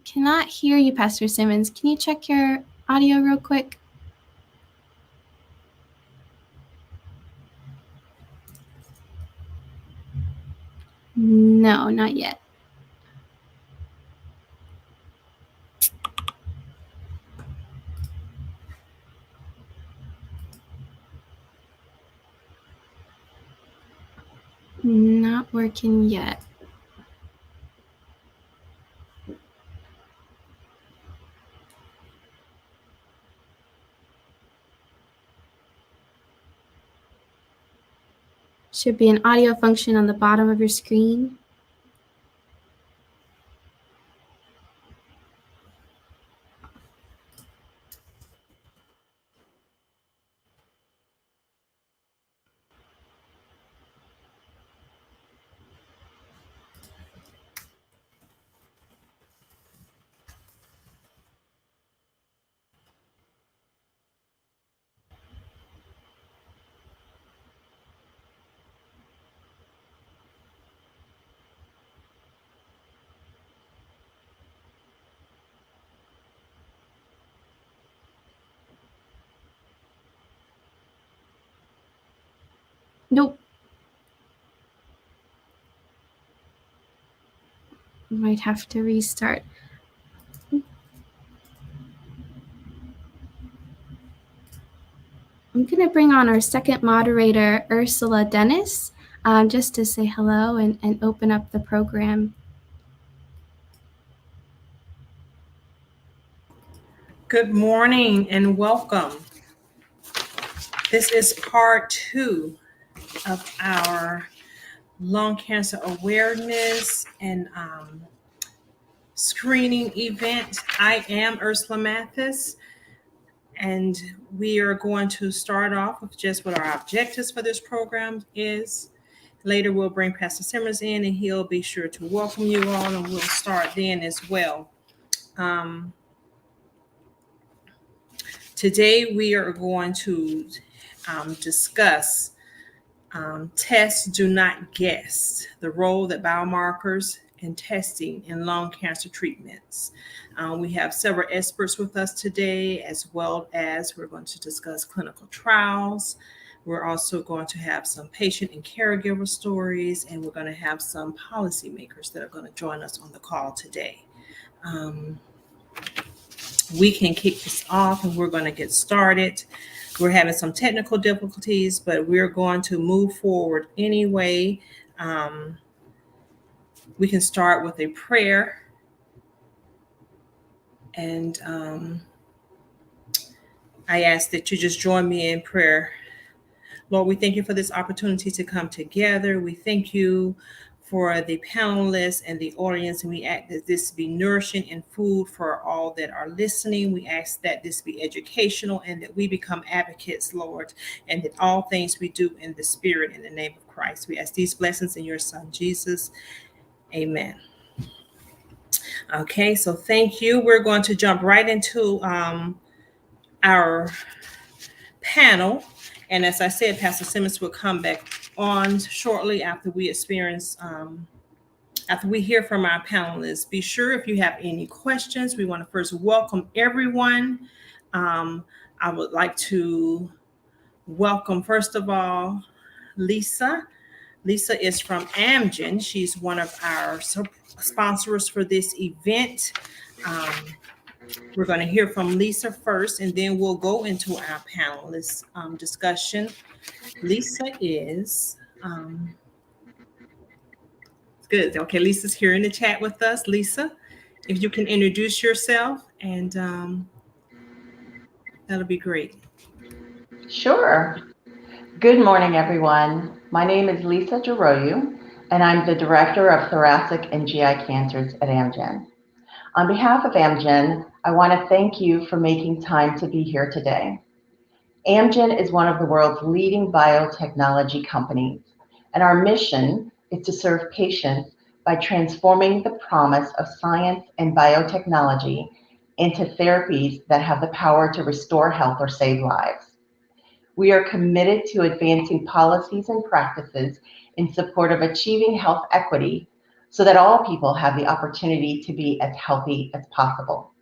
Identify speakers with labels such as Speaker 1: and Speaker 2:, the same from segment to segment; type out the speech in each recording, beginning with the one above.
Speaker 1: cannot hear you, Pastor Simmons. Can you check your audio real quick? No, not yet. Not working yet. Should be an audio function on the bottom of your screen. Nope. Might have to restart. I'm going to bring on our second moderator, Ursula Dennis, just to say hello and open up the program.
Speaker 2: Good morning and welcome. This is part 2 of our lung cancer awareness and screening event. I am Ursula Mathis, and we are going to start off with just what our objectives for this program is. Later, we'll bring Pastor Simmons in, and he'll be sure to welcome you all, and we'll start then as well. Today, we are going to discuss Test, Do Not Guess, the role that biomarkers and testing in lung cancer treatments. We have several experts with us today, as well as we're going to discuss clinical trials. We're also going to have some patient and caregiver stories, and we're going to have some policymakers that are going to join us on the call today. We can kick this off and we're going to get started. We're having some technical difficulties, but we're going to move forward anyway. We can start with a prayer. And I ask that you just join me in prayer. Lord, we thank you for this opportunity to come together. We thank you for the panelists and the audience, and we ask that this be nourishing and food for all that are listening. We ask that this be educational and that we become advocates, Lord, and that all things we do in the Spirit, in the name of Christ. We ask these blessings in your Son, Jesus. Amen. Okay, so thank you. We're going to jump right into our panel. And as I said, Pastor Simmons will come back on shortly after we after we hear from our panelists. Be sure if you have any questions, we want to first welcome everyone. I would like to welcome, first of all, Lisa. Lisa is from Amgen. She's one of our sponsors for this event. We're going to hear from Lisa first, and then we'll go into our panelist discussion. Lisa is good. Okay, Lisa's here in the chat with us. Lisa, if you can introduce yourself, and that'll be great.
Speaker 3: Sure. Good morning, everyone. My name is Lisa Giroyu, and I'm the Director of Thoracic and GI Cancers at Amgen. On behalf of Amgen, I want to thank you for making time to be here today. Amgen is one of the world's leading biotechnology companies, and our mission is to serve patients by transforming the promise of science and biotechnology into therapies that have the power to restore health or save lives. We are committed to advancing policies and practices in support of achieving health equity so that all people have the opportunity to be as healthy as possible.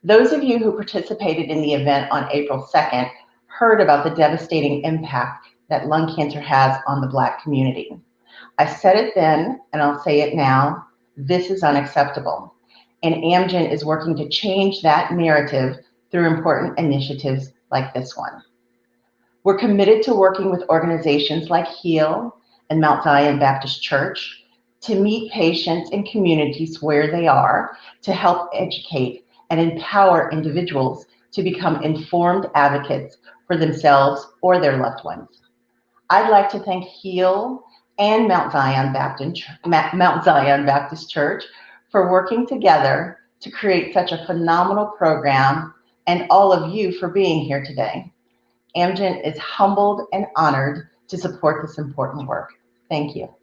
Speaker 3: Those of you who participated in the event on April 2nd heard about the devastating impact that lung cancer has on the Black community. I said it then, and I'll say it now, this is unacceptable. And Amgen is working to change that narrative through important initiatives like this one. We're committed to working with organizations like HEAL and Mount Zion Baptist Church to meet patients and communities where they are, to help educate and empower individuals to become informed advocates for themselves or their loved ones. I'd like to thank HEAL and Mount Zion Baptist Church for working together to create such a phenomenal program, and all of you for being here today. Amgen is humbled and honored to support this important work. Thank you.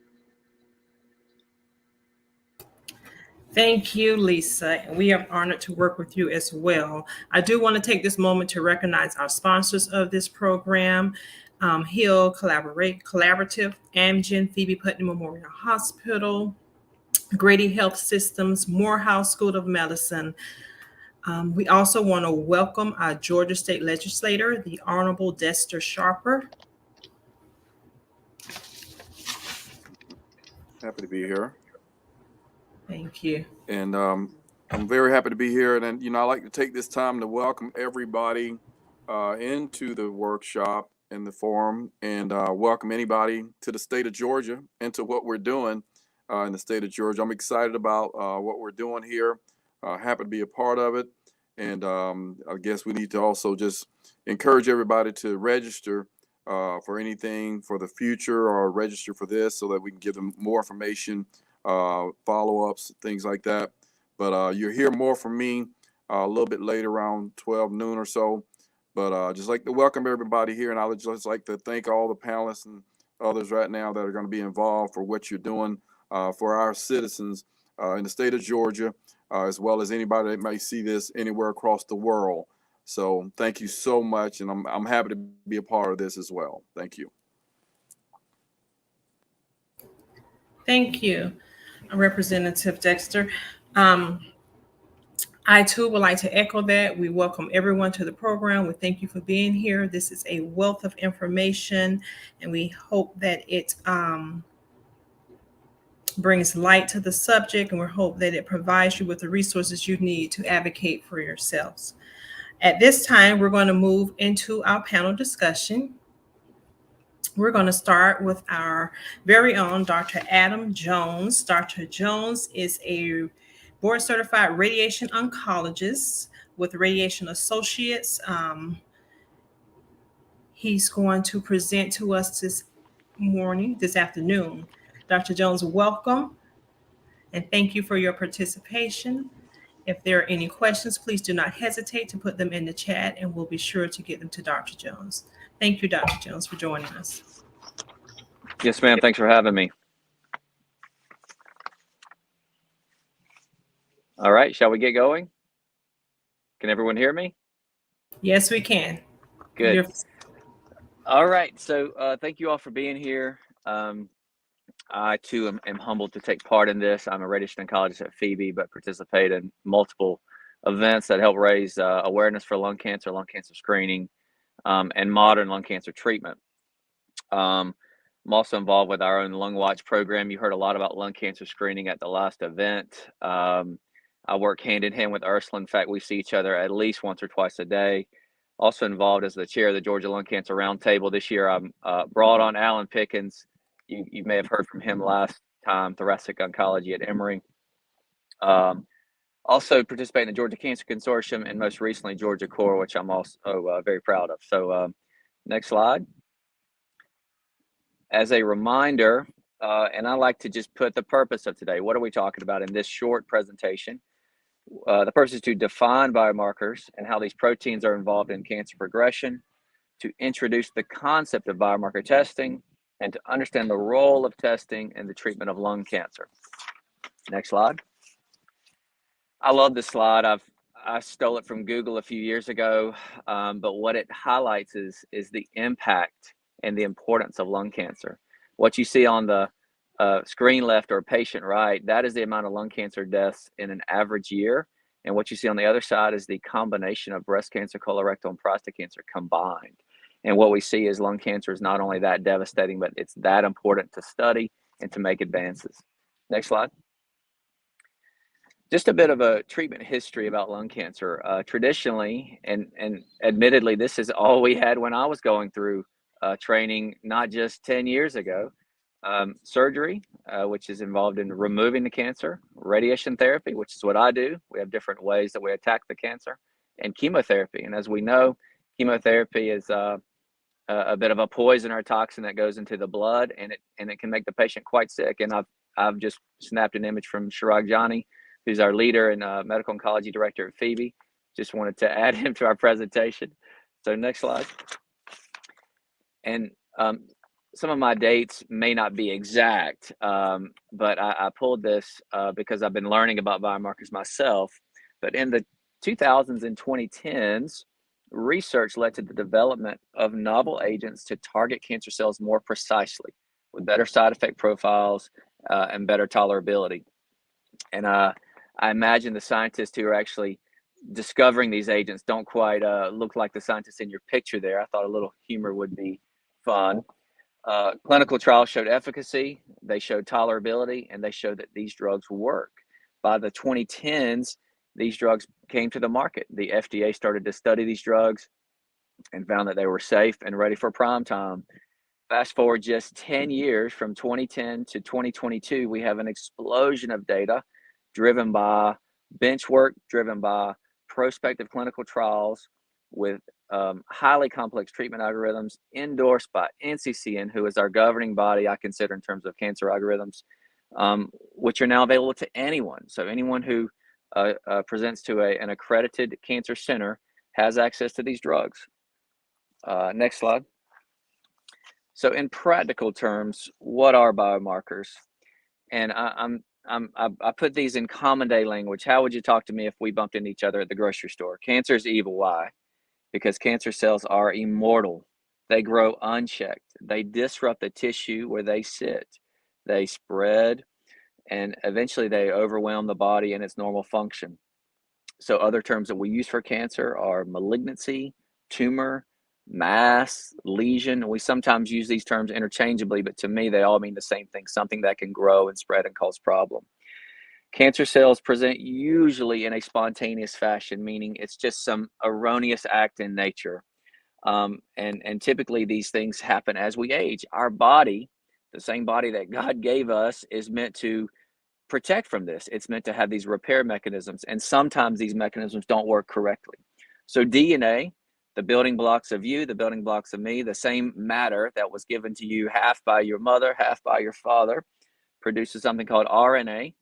Speaker 2: Thank you, Lisa. We are honored to work with you as well. I do want to take this moment to recognize our sponsors of this program, HEAL Collaborative, Amgen, Phoebe Putnam Memorial Hospital, Grady Health Systems, Morehouse School of Medicine. We also want to welcome our Georgia State Legislator, the Honorable Dexter Sharper.
Speaker 4: Happy to be here.
Speaker 2: Thank you.
Speaker 4: And I'm very happy to be here. And, I'd like to take this time to welcome everybody into the workshop and the forum, and welcome anybody to the state of Georgia and to what we're doing in the state of Georgia. I'm excited about what we're doing here. Happy to be a part of it. And I guess we need to also just encourage everybody to register for anything for the future, or register for this so that we can give them more information, follow-ups, things like that. But you'll hear more from me a little bit later, around 12 noon or so. But just like to welcome everybody here, and I would just like to thank all the panelists and others right now that are going to be involved for what you're doing for our citizens in the state of Georgia, as well as anybody that may see this anywhere across the world. So thank you so much, and I'm happy to be a part of this as well. Thank you.
Speaker 2: Thank you, Representative Dexter. I too would like to echo that. We welcome everyone to the program. We thank you for being here. This is a wealth of information, and we hope that it brings light to the subject, and we hope that it provides you with the resources you need to advocate for yourselves. At this time, we're going to move into our panel discussion. We're going to start with our very own Dr. Adam Jones. Dr. Jones is a board-certified radiation oncologist with Radiation Associates. He's going to present to us this afternoon. Dr. Jones, welcome, and thank you for your participation. If there are any questions, please do not hesitate to put them in the chat, and we'll be sure to get them to Dr. Jones. Thank you, Dr. Jones, for joining us.
Speaker 5: Yes, ma'am. Thanks for having me. All right, shall we get going? Can everyone hear me?
Speaker 2: Yes, we can.
Speaker 5: Good. All right, so thank you all for being here. I too am humbled to take part in this. I'm a radiation oncologist at Phoebe, but participate in multiple events that help raise awareness for lung cancer screening, and modern lung cancer treatment. I'm also involved with our own Lung Watch program. You heard a lot about lung cancer screening at the last event. I work hand in hand with Ursula. In fact, we see each other at least once or twice a day. Also involved as the chair of the Georgia Lung Cancer Roundtable. This year, I'm brought on Alan Pickens. You may have heard from him last time, thoracic oncology at Emory. Also participate in the Georgia Cancer Consortium, and most recently Georgia Core, which I'm also very proud of. So next slide. As a reminder, and I like to just put the purpose of today. What are we talking about in this short presentation? The purpose is to define biomarkers and how these proteins are involved in cancer progression, to introduce the concept of biomarker testing, and to understand the role of testing in the treatment of lung cancer. Next slide. I love this slide. I stole it from Google a few years ago, but what it highlights is the impact and the importance of lung cancer. What you see on the screen left or patient right, that is the amount of lung cancer deaths in an average year. And what you see on the other side is the combination of breast cancer, colorectal, and prostate cancer combined. And what we see is lung cancer is not only that devastating, but it's that important to study and to make advances. Next slide. Just a bit of a treatment history about lung cancer. Traditionally, and admittedly, this is all we had when I was going through training, not just 10 years ago. Surgery, which is involved in removing the cancer, radiation therapy, which is what I do. We have different ways that we attack the cancer, and chemotherapy. And as we know, chemotherapy is a bit of a poison or toxin that goes into the blood, and it can make the patient quite sick. And I've just snapped an image from Shirag Jani, who's our leader and medical oncology director at Phoebe. Just wanted to add him to our presentation. So next slide. And some of my dates may not be exact, but I pulled this because I've been learning about biomarkers myself. But in the 2000s and 2010s, research led to the development of novel agents to target cancer cells more precisely, with better side effect profiles and better tolerability. And I imagine the scientists who are actually discovering these agents don't quite look like the scientists in your picture there. I thought a little humor would be fun. Clinical trials showed efficacy, they showed tolerability, and they showed that these drugs work. By the 2010s, these drugs came to the market. The FDA started to study these drugs and found that they were safe and ready for prime time. Fast forward just 10 years, from 2010 to 2022, we have an explosion of data driven by bench work, driven by prospective clinical trials with highly complex treatment algorithms endorsed by NCCN, who is our governing body, I consider, in terms of cancer algorithms, which are now available to anyone. So anyone who presents to an accredited cancer center has access to these drugs. Next slide. So in practical terms, what are biomarkers? And I put these in common day language. How would you talk to me if we bumped into each other at the grocery store? Cancer is evil. Why? Because cancer cells are immortal. They grow unchecked. They disrupt the tissue where they sit. They spread, and eventually they overwhelm the body in its normal function. So other terms that we use for cancer are malignancy, tumor, mass, lesion. We sometimes use these terms interchangeably, but to me, they all mean the same thing, something that can grow and spread and cause problem. Cancer cells present usually in a spontaneous fashion, meaning it's just some erroneous act in nature. And typically these things happen as we age. Our body, the same body that God gave us, is meant to protect from this. It's meant to have these repair mechanisms, and sometimes these mechanisms don't work correctly. So DNA, the building blocks of you, the building blocks of me, the same matter that was given to you half by your mother, half by your father, produces something called RNA,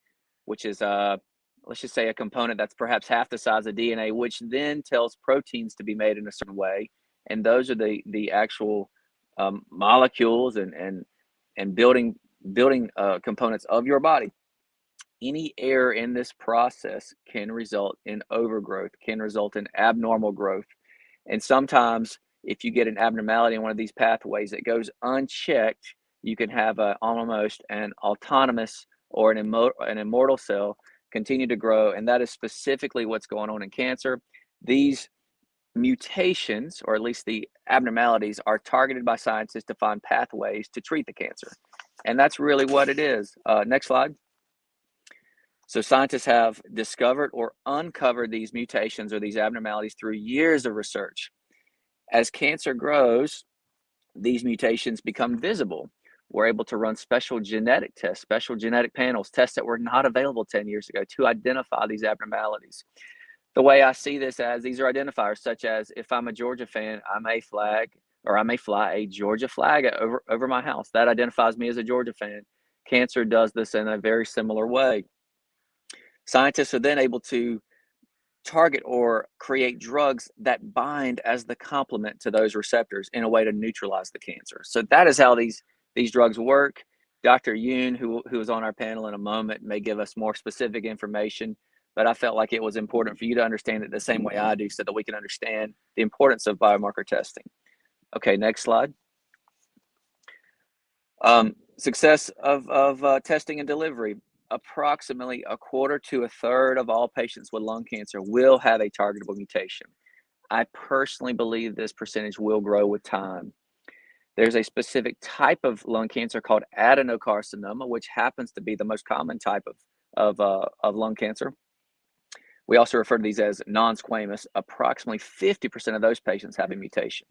Speaker 5: which is let's just say a component that's perhaps half the size of DNA, which then tells proteins to be made in a certain way. And those are the actual molecules and building components of your body. Any error in this process can result in overgrowth, can result in abnormal growth. And sometimes if you get an abnormality in one of these pathways that goes unchecked, you can have almost an autonomous or an immortal cell continue to grow. And that is specifically what's going on in cancer. These mutations, or at least the abnormalities, are targeted by scientists to find pathways to treat the cancer. And that's really what it is. Next slide. So scientists have discovered or uncovered these mutations or these abnormalities through years of research. As cancer grows, these mutations become visible. We're able to run special genetic tests, special genetic panels, tests that were not available 10 years ago to identify these abnormalities. The way I see this as, these are identifiers, such as if I'm a Georgia fan, I may fly a Georgia flag over my house. That identifies me as a Georgia fan. Cancer does this in a very similar way. Scientists are then able to target or create drugs that bind as the complement to those receptors in a way to neutralize the cancer. So that is how these drugs work. Dr. Yoon, who is on our panel in a moment, may give us more specific information, but I felt like it was important for you to understand it the same way I do so that we can understand the importance of biomarker testing. Okay, next slide. Success of testing and delivery. Approximately a quarter to a third of all patients with lung cancer will have a targetable mutation. I personally believe this percentage will grow with time. There's a specific type of lung cancer called adenocarcinoma, which happens to be the most common type of lung cancer. We also refer to these as non-squamous. Approximately 50% of those patients have a mutation.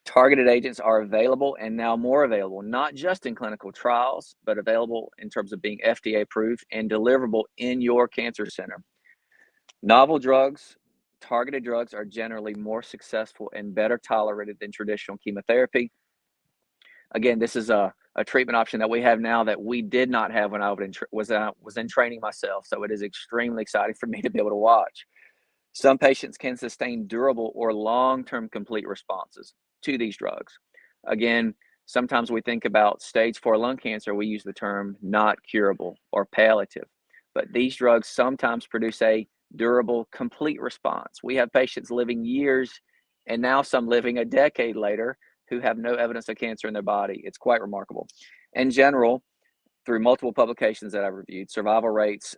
Speaker 5: Targeted agents are available, and now more available, not just in clinical trials, but available in terms of being FDA approved and deliverable in your cancer center. Novel drugs, targeted drugs, are generally more successful and better tolerated than traditional chemotherapy. Again, this is a treatment option that we have now that we did not have when I was in training myself. So it is extremely exciting for me to be able to watch. Some patients can sustain durable or long-term complete responses to these drugs. Again, sometimes we think about stage 4 lung cancer, we use the term not curable or palliative, but these drugs sometimes produce a durable, complete response. We have patients living years and now some living a decade later who have no evidence of cancer in their body. It's quite remarkable. In general, through multiple publications that I've reviewed, survival rates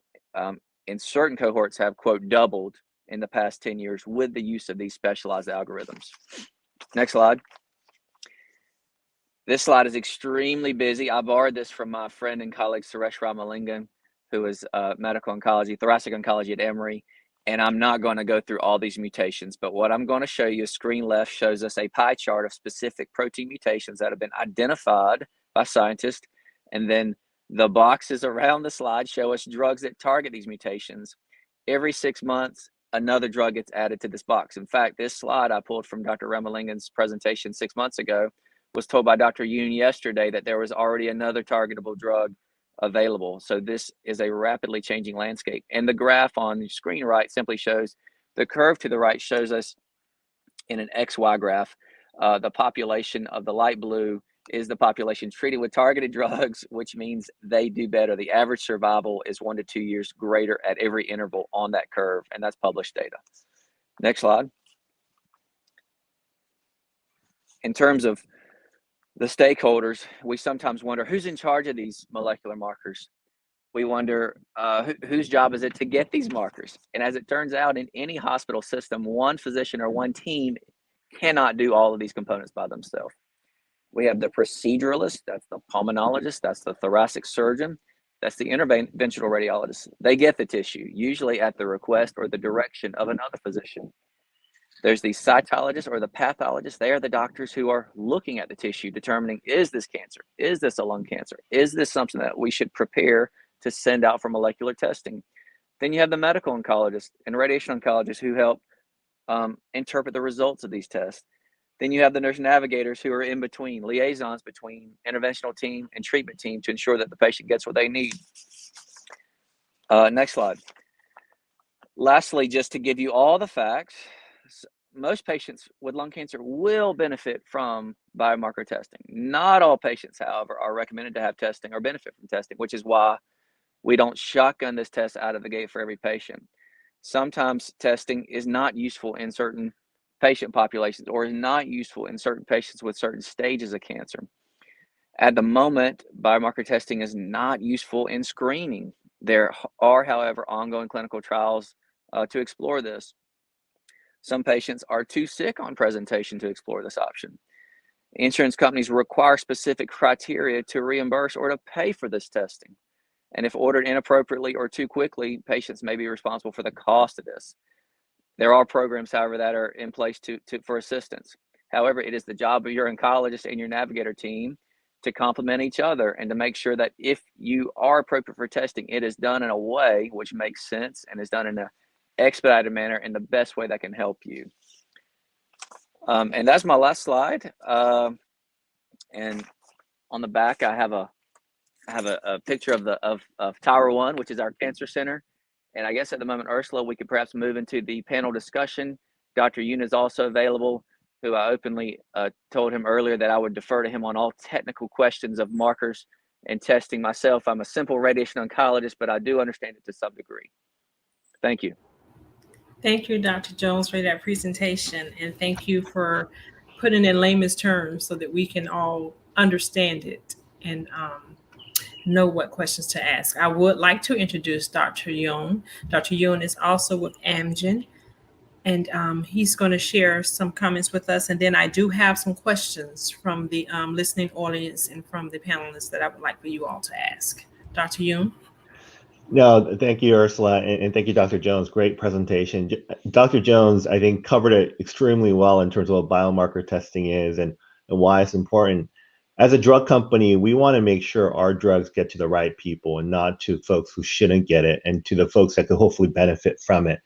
Speaker 5: in certain cohorts have, quote, doubled in the past 10 years with the use of these specialized algorithms. Next slide. This slide is extremely busy. I borrowed this from my friend and colleague Suresh Ramalingan, who is medical oncology, thoracic oncology at Emory. And I'm not going to go through all these mutations, but what I'm going to show you, screen left shows us a pie chart of specific protein mutations that have been identified by scientists. And then the boxes around the slide show us drugs that target these mutations. Every 6 months, another drug gets added to this box. In fact, this slide I pulled from Dr. Ramalingan's presentation 6 months ago, was told by Dr. Yoon yesterday that there was already another targetable drug available. So this is a rapidly changing landscape. And the graph on the screen right simply shows, the curve to the right shows us in an XY graph, the population of the light blue is the population treated with targeted drugs, which means they do better. The average survival is 1 to 2 years greater at every interval on that curve, and that's published data. Next slide. In terms of the stakeholders, we sometimes wonder who's in charge of these molecular markers. We wonder whose job is it to get these markers? And as it turns out, in any hospital system, one physician or one team cannot do all of these components by themselves. We have the proceduralist, that's the pulmonologist, that's the thoracic surgeon, that's the interventional radiologist. They get the tissue, usually at the request or the direction of another physician. There's the cytologist or the pathologist. They are the doctors who are looking at the tissue, determining, is this cancer? Is this a lung cancer? Is this something that we should prepare to send out for molecular testing? Then you have the medical oncologist and radiation oncologist who help interpret the results of these tests. Then you have the nurse navigators who are in between, liaisons between interventional team and treatment team to ensure that the patient gets what they need. Next slide. Lastly, just to give you all the facts, most patients with lung cancer will benefit from biomarker testing. Not all patients, however, are recommended to have testing or benefit from testing, which is why we don't shotgun this test out of the gate for every patient. Sometimes testing is not useful in certain patient populations or is not useful in certain patients with certain stages of cancer. At the moment, biomarker testing is not useful in screening. There are, however, ongoing clinical trials to explore this. Some patients are too sick on presentation to explore this option. Insurance companies require specific criteria to reimburse or to pay for this testing. And if ordered inappropriately or too quickly, patients may be responsible for the cost of this. There are programs, however, that are in place for assistance. However, it is the job of your oncologist and your navigator team to complement each other and to make sure that if you are appropriate for testing, it is done in a way which makes sense and is done in an expedited manner in the best way that can help you. And that's my last slide. And on the back, I have a picture of Tower 1, which is our cancer center. And I guess at the moment, Ursula, we could perhaps move into the panel discussion. Dr. Yoon is also available, who I openly told him earlier that I would defer to him on all technical questions of markers and testing myself. I'm a simple radiation oncologist, but I do understand it to some degree. Thank you.
Speaker 2: Thank you, Dr. Jones, for that presentation. And thank you for putting it in layman's terms so that we can all understand it. and know what questions to ask. I would like to introduce Dr. Yoon. Dr. Yoon is also with Amgen, and he's going to share some comments with us. And then I do have some questions from the listening audience and from the panelists that I would like for you all to ask. Dr. Yoon?
Speaker 6: No, thank you, Ursula, and thank you, Dr. Jones. Great presentation. Dr. Jones, I think, covered it extremely well in terms of what biomarker testing is and why it's important. As a drug company, we want to make sure our drugs get to the right people and not to folks who shouldn't get it, and to the folks that could hopefully benefit from it.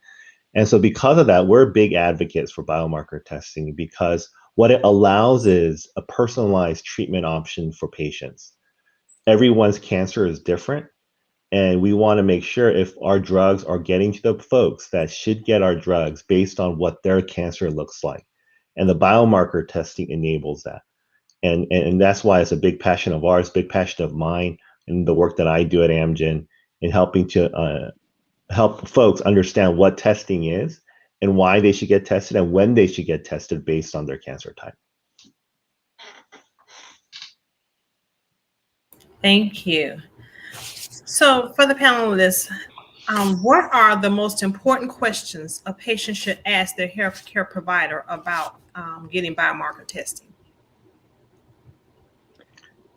Speaker 6: And so because of that, we're big advocates for biomarker testing, because what it allows is a personalized treatment option for patients. Everyone's cancer is different. And we want to make sure if our drugs are getting to the folks that should get our drugs based on what their cancer looks like. And the biomarker testing enables that. And that's why it's a big passion of ours, big passion of mine, and the work that I do at Amgen in helping to help folks understand what testing is and why they should get tested and when they should get tested based on their cancer type.
Speaker 2: Thank you. So for the panelists, what are the most important questions a patient should ask their healthcare provider about getting biomarker testing?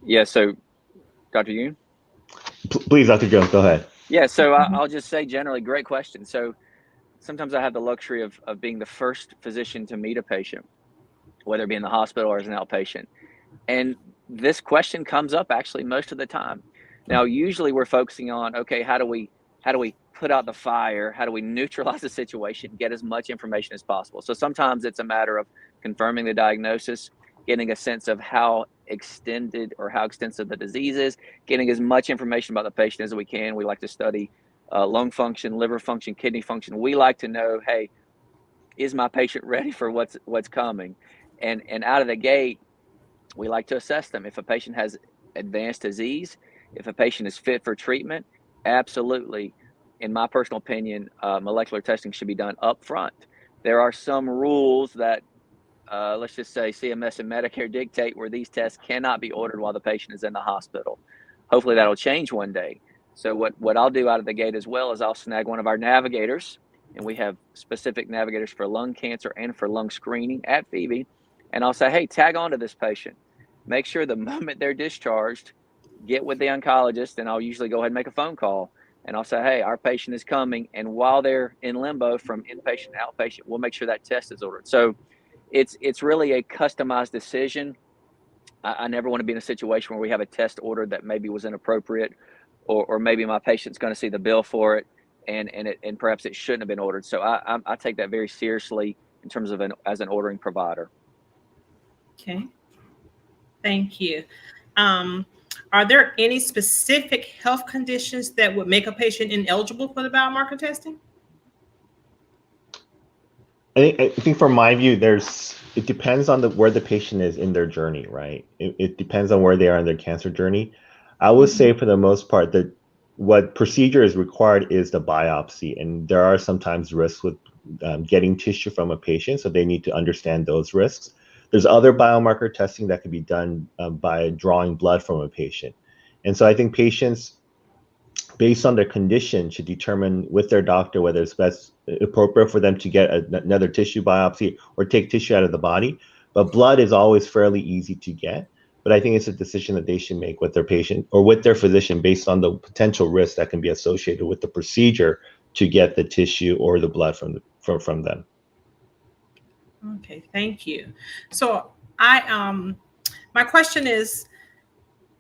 Speaker 5: Yeah, so Dr. Yoon?
Speaker 6: Please, Dr. Jones, go ahead.
Speaker 5: Yeah, so I'll just say generally, great question. So sometimes I have the luxury of being the first physician to meet a patient, whether it be in the hospital or as an outpatient. And this question comes up actually most of the time. Now, usually we're focusing on, okay, how do we put out the fire? How do we neutralize the situation, get as much information as possible? So sometimes it's a matter of confirming the diagnosis, getting a sense of how extended or how extensive the disease is, getting as much information about the patient as we can. We like to study lung function, liver function, kidney function. We like to know, hey, is my patient ready for what's coming? And out of the gate, we like to assess them. If a patient has advanced disease, if a patient is fit for treatment, absolutely, in my personal opinion, molecular testing should be done up front. There are some rules that, let's just say CMS and Medicare dictate where these tests cannot be ordered while the patient is in the hospital. Hopefully that'll change one day. So what I'll do out of the gate as well is I'll snag one of our navigators, and we have specific navigators for lung cancer and for lung screening at Phoebe, and I'll say, hey, tag on to this patient. Make sure the moment they're discharged, get with the oncologist, and I'll usually go ahead and make a phone call. And I'll say, hey, our patient is coming. And while they're in limbo from inpatient to outpatient, we'll make sure that test is ordered. So it's really a customized decision. I never want to be in a situation where we have a test ordered that maybe was inappropriate, or maybe my patient's going to see the bill for it, and perhaps it shouldn't have been ordered. So I take that very seriously in terms of as an ordering provider.
Speaker 2: Okay. Thank you. Are there any specific health conditions that would make a patient ineligible for the biomarker testing?
Speaker 6: I think from my view, it depends on where the patient is in their journey, right? It depends on where they are in their cancer journey. I would say for the most part that what procedure is required is the biopsy, and there are sometimes risks with getting tissue from a patient, so they need to understand those risks. There's other biomarker testing that can be done by drawing blood from a patient. And so I think patients, based on their condition, should determine with their doctor whether it's best appropriate for them to get another tissue biopsy or take tissue out of the body. But blood is always fairly easy to get. But I think it's a decision that they should make with their patient or with their physician based on the potential risk that can be associated with the procedure to get the tissue or the blood from them.
Speaker 2: Okay, thank you. So my question is,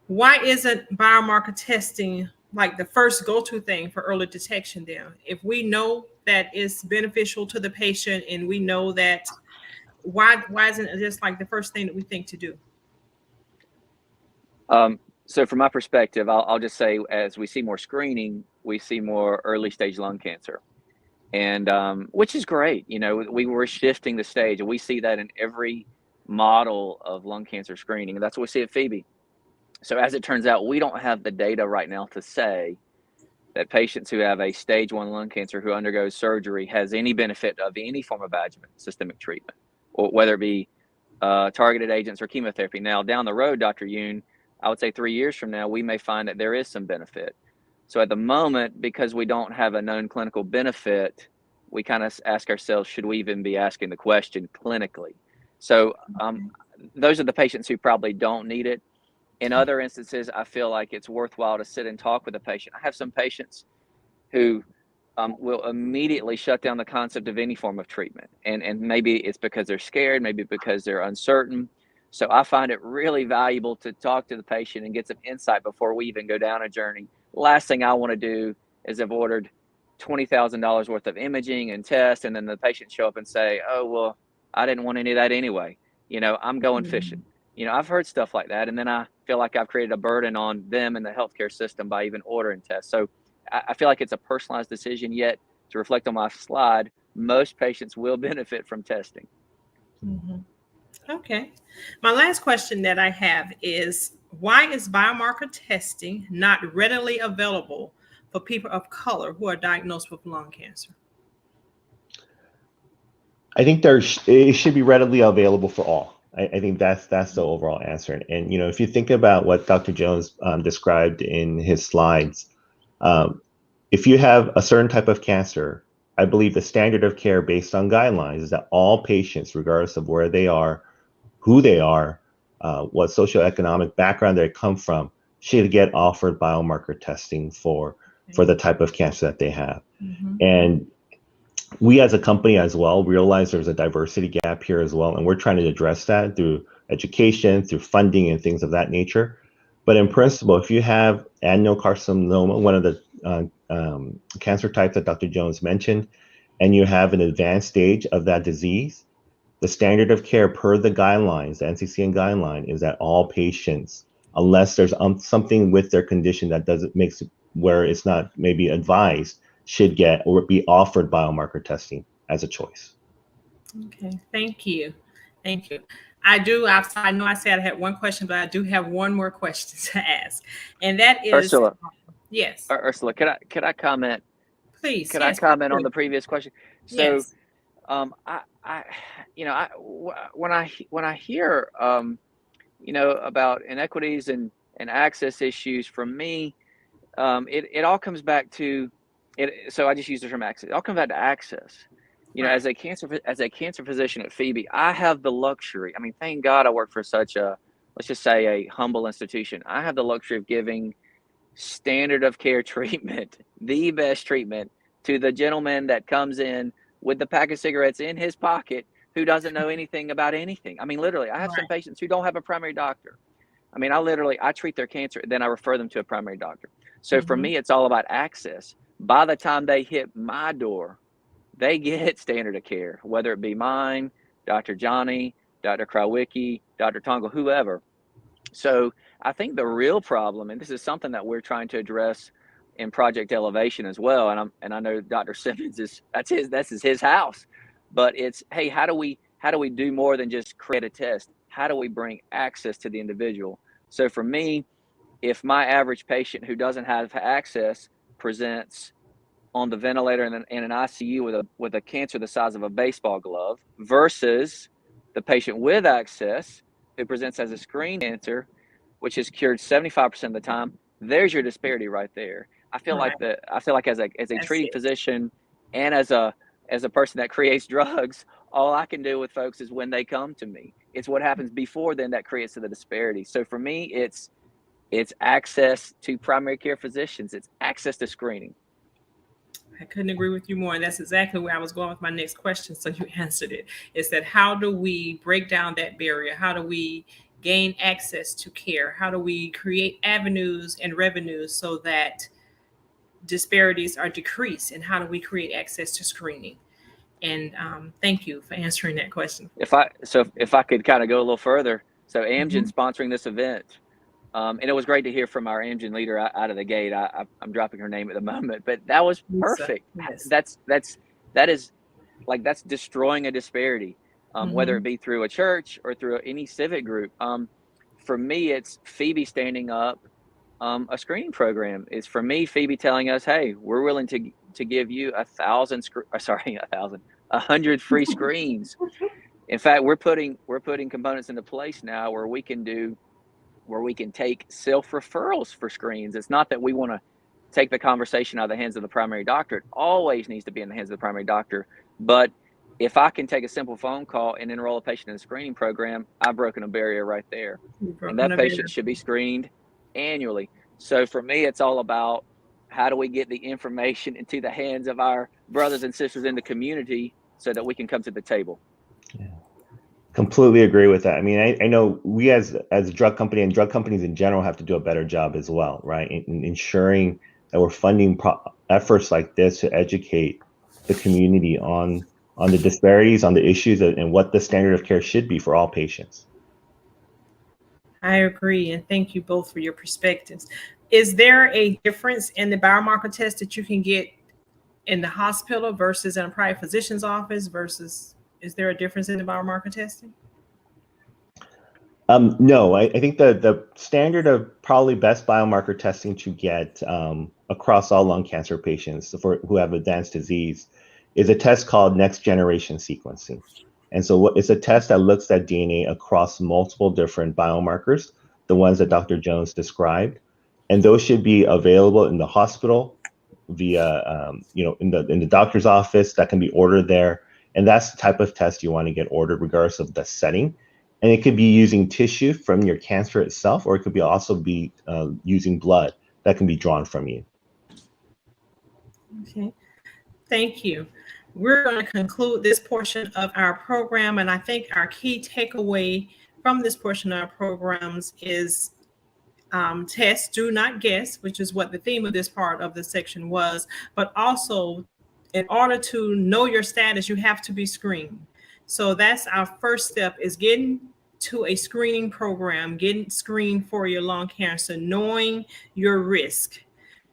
Speaker 2: why isn't biomarker testing like the first go-to thing for early detection then? If we know that it's beneficial to the patient and we know that, why isn't it just like the first thing that we think to do?
Speaker 5: So from my perspective, I'll just say, as we see more screening, we see more early stage lung cancer. And which is great. You know, we were shifting the stage, and we see that in every model of lung cancer screening. And that's what we see at Phoebe. So as it turns out, we don't have the data right now to say that patients who have a stage 1 lung cancer who undergoes surgery has any benefit of any form of adjuvant systemic treatment, or whether it be targeted agents or chemotherapy. Now, down the road, Dr. Yoon, I would say 3 years from now, we may find that there is some benefit. So at the moment, because we don't have a known clinical benefit, we kind of ask ourselves, should we even be asking the question clinically? So those are the patients who probably don't need it. In other instances, I feel like it's worthwhile to sit and talk with a patient. I have some patients who will immediately shut down the concept of any form of treatment. And maybe it's because they're scared, maybe because they're uncertain. So I find it really valuable to talk to the patient and get some insight before we even go down a journey. Last thing I want to do is have ordered $20,000 worth of imaging and tests, and then the patient show up and say, oh, well, I didn't want any of that anyway. You know, I'm going fishing. You know, I've heard stuff like that. And then I feel like I've created a burden on them and the healthcare system by even ordering tests. So I feel like it's a personalized decision, yet to reflect on my slide, most patients will benefit from testing.
Speaker 2: Okay. My last question that I have is, why is biomarker testing not readily available for people of color who are diagnosed with lung cancer?
Speaker 6: I think it should be readily available for all. I think that's the overall answer. And you know, if you think about what Dr. Jones described in his slides, if you have a certain type of cancer, I believe the standard of care based on guidelines is that all patients, regardless of where they are, who they are, what socioeconomic background they come from, should get offered biomarker testing for the type of cancer that they have. And we as a company as well realize there's a diversity gap here as well, and we're trying to address that through education, through funding and things of that nature. But in principle, if you have adenocarcinoma, one of the cancer types that Dr. Jones mentioned, and you have an advanced stage of that disease, the standard of care per the guidelines, the NCCN guideline, is that all patients, unless there's something with their condition that makes it where it's not maybe advised, should get or be offered biomarker testing as a choice.
Speaker 2: Okay, thank you. Thank you. I know I said I had one question, but I do have one more question to ask. And that is
Speaker 5: Ursula.
Speaker 2: Yes.
Speaker 5: Ursula, could I comment?
Speaker 2: Please.
Speaker 5: Could I comment on the previous question? So
Speaker 2: Yes.
Speaker 5: When I hear you know, about inequities and access issues, from me, it all comes back to it. So I just use the term access. It all comes back to access. You know, as a cancer physician at Phoebe, I have the luxury. I mean, thank God I work for such a, let's just say, a humble institution. I have the luxury of giving standard of care treatment, the best treatment, to the gentleman that comes in with the pack of cigarettes in his pocket, who doesn't know anything about anything. I mean, literally, I have some patients who don't have a primary doctor. I mean, I treat their cancer, then I refer them to a primary doctor. So for me, it's all about access. By the time they hit my door, they get standard of care, whether it be mine, Dr. Johnny, Dr. Krawicki, Dr. Tongle, whoever. So I think the real problem, and this is something that we're trying to address in Project Elevation as well, and I know Dr. Simmons that's his house, but it's, hey, how do we do more than just create a test? How do we bring access to the individual? So for me, if my average patient who doesn't have access presents on the ventilator in an ICU with a cancer the size of a baseball glove, versus the patient with access who presents as a screen cancer, which is cured 75% of the time, there's your disparity right there. I feel like as a treating physician and as a person that creates drugs, all I can do with folks is when they come to me. It's what happens before then that creates the disparity. So for me, it's access to primary care physicians. It's access to screening.
Speaker 2: I couldn't agree with you more. And that's exactly where I was going with my next question. So you answered it. Is that, how do we break down that barrier? How do we gain access to care? How do we create avenues and revenues so that disparities are decreased? And how do we create access to screening? And thank you for answering that question.
Speaker 5: If I could kind of go a little further. So Amgen sponsoring this event. And it was great to hear from our Amgen leader out of the gate. I'm dropping her name at the moment, but that was perfect. Yes. That's destroying a disparity, whether it be through a church or through any civic group. For me, it's Phoebe standing up a screening program. It's for me, Phoebe telling us, hey, we're willing to give you 100 free screens. In fact, we're putting components into place now where we can do where we can take self-referrals for screens. It's not that we want to take the conversation out of the hands of the primary doctor. It always needs to be in the hands of the primary doctor. But if I can take a simple phone call and enroll a patient in a screening program, I've broken a barrier right there. And that patient should be screened annually. So for me, it's all about how do we get the information into the hands of our brothers and sisters in the community so that we can come to the table.
Speaker 6: Yeah. Completely agree with that. I mean, I know we as a drug company and drug companies in general have to do a better job as well, right? In ensuring that we're funding efforts like this to educate the community on the disparities, on the issues, and what the standard of care should be for all patients.
Speaker 2: I agree, and thank you both for your perspectives. Is there a difference in the biomarker test that you can get in the hospital versus in a private physician's office versus, is there a difference in the biomarker testing?
Speaker 6: No, I think the standard of probably best biomarker testing to get across all lung cancer patients who have advanced disease is a test called next generation sequencing. And so it's a test that looks at DNA across multiple different biomarkers, the ones that Dr. Jones described. And those should be available in the hospital via, in the doctor's office. That can be ordered there. And that's the type of test you want to get ordered regardless of the setting. And it could be using tissue from your cancer itself, or it could be also be using blood that can be drawn from you.
Speaker 2: Okay, thank you. We're going to conclude this portion of our program, and I think our key takeaway from this portion of our programs is test, do not guess, which is what the theme of this part of the section was, but also in order to know your status, you have to be screened. So that's our first step, is getting to a screening program, getting screened for your lung cancer, knowing your risk,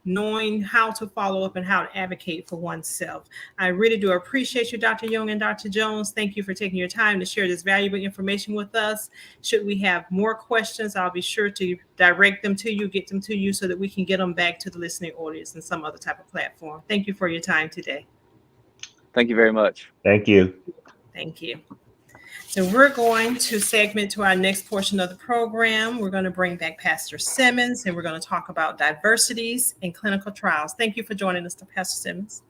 Speaker 2: knowing how to follow up and how to advocate for oneself. I really do appreciate you, Dr. Young and Dr. Jones. Thank you for taking your time to share this valuable information with us. Should we have more questions, I'll be sure to direct them to you, get them to you so that we can get them back to the listening audience in some other type of platform. Thank you for your time today.
Speaker 5: Thank you very much.
Speaker 6: Thank you.
Speaker 2: Thank you. So we're going to segment to our next portion of the program. We're going to bring back Pastor Simmons, and we're going to talk about diversities in clinical trials. Thank you for joining us, Pastor Simmons.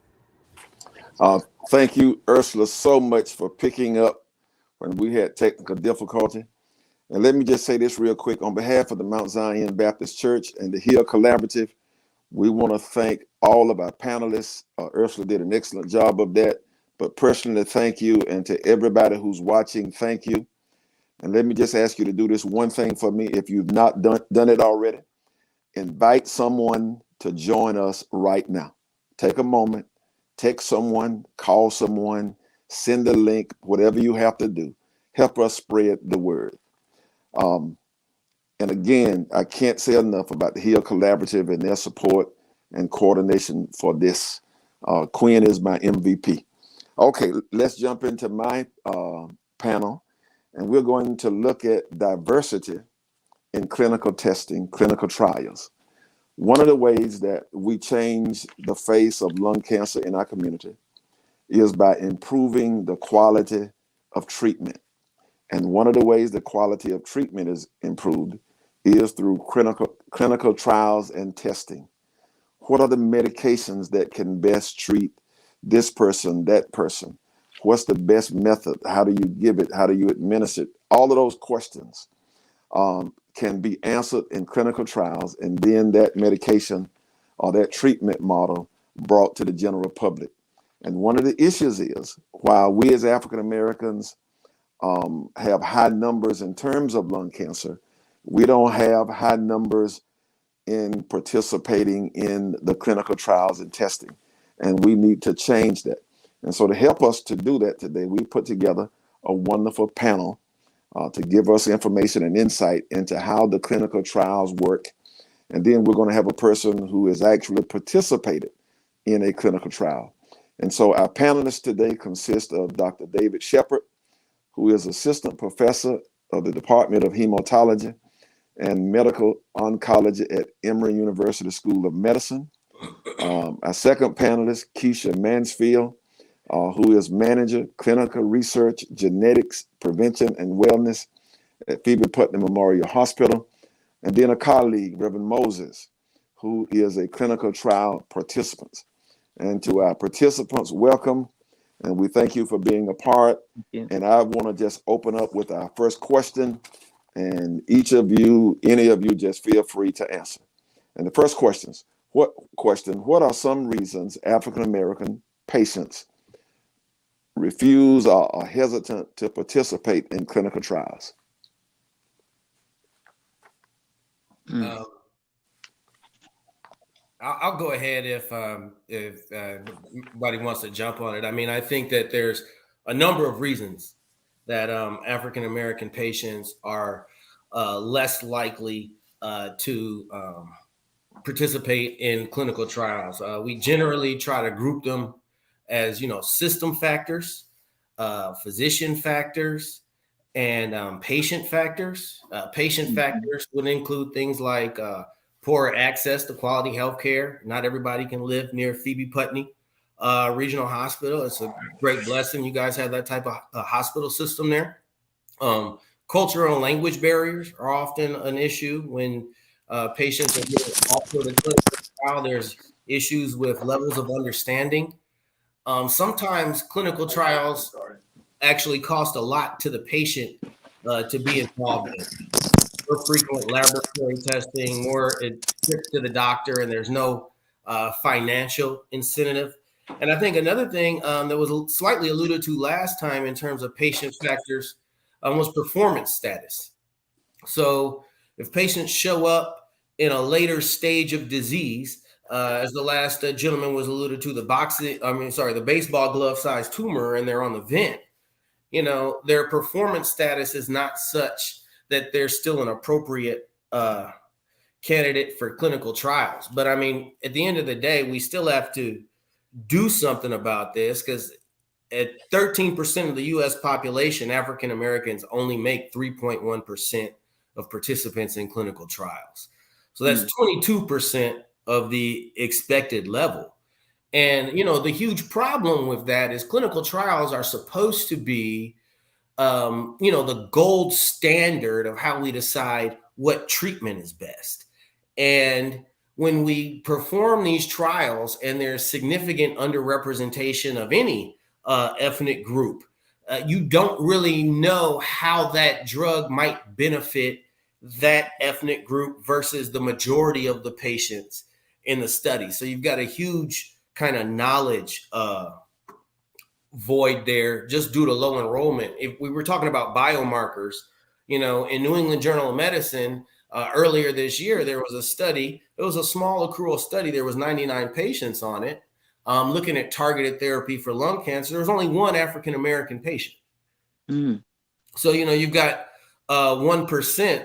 Speaker 7: Thank you, Ursula, so much for picking up when we had technical difficulty. And let me just say this real quick. On behalf of the Mount Zion Baptist Church and the Hill Collaborative, we want to thank all of our panelists. Ursula did an excellent job of that. But personally, thank you. And to everybody who's watching, thank you. And let me just ask you to do this one thing for me. If you've not done it already, invite someone to join us right now. Take a moment, text someone, call someone, send a link, whatever you have to do. Help us spread the word. And again, I can't say enough about the Hill Collaborative and their support and coordination for this. Quinn is my MVP. Okay, let's jump into my panel, and we're going to look at diversity in clinical testing, clinical trials. One of the ways that we change the face of lung cancer in our community is by improving the quality of treatment. And one of the ways the quality of treatment is improved is through clinical trials and testing. What are the medications that can best treat this person, that person? What's the best method? How do you give it? How do you administer it? All of those questions can be answered in clinical trials, and then that medication or that treatment model brought to the general public. And one of the issues is, while we as African Americans have high numbers in terms of lung cancer, we don't have high numbers in participating in the clinical trials and testing. And we need to change that. And so to help us to do that today, we put together a wonderful panel to give us information and insight into how the clinical trials work. And then we're going to have a person who has actually participated in a clinical trial. And so our panelists today consist of Dr. David Shepard, who is assistant professor of the Department of Hematology and Medical Oncology at Emory University School of Medicine. Our second panelist, Keisha Mansfield, who is manager, clinical research, genetics, prevention, and wellness at Phoebe Putnam Memorial Hospital. and then a colleague, Reverend Moses, who is a clinical trial participant. And to our participants, welcome, and we thank you for being a part. And I want to just open up with our first question, and each of you, any of you, just feel free to answer. And the first question, what are some reasons African American patients refuse or are hesitant to participate in clinical trials?
Speaker 8: I'll go ahead if anybody wants to jump on it. I mean, I think that there's a number of reasons that African American patients are less likely to participate in clinical trials. We generally try to group them as, system factors, physician factors, and patient factors. Patient factors would include things like poor access to quality healthcare. Not everybody can live near Phoebe Putney Regional Hospital. It's a great blessing. You guys have that type of hospital system there. Cultural and language barriers are often an issue when patients are being offered a clinical trial. There's issues with levels of understanding. Sometimes clinical trials actually cost a lot to the patient to be involved in. More frequent laboratory testing, more trips to the doctor, and there's no financial incentive. And I think another thing that was slightly alluded to last time in terms of patient factors was performance status. So if patients show up in a later stage of disease, as the last gentleman was alluded to, the baseball glove size tumor, and they're on the vent, their performance status is not such that they're still an appropriate candidate for clinical trials. But I mean, at the end of the day, we still have to do something about this, because at 13% of the US population, African Americans only make 3.1% of participants in clinical trials. So that's 22% of the expected level. And, the huge problem with that is clinical trials are supposed to be the gold standard of how we decide what treatment is best. And when we perform these trials and there's significant underrepresentation of any ethnic group, you don't really know how that drug might benefit that ethnic group versus the majority of the patients in the study. So you've got a huge kind of knowledge void there just due to low enrollment. If we were talking about biomarkers, in New England Journal of Medicine earlier this year, there was a study. It was a small accrual study. There was 99 patients on it looking at targeted therapy for lung cancer. There was only one African American patient. So, you've got 1%,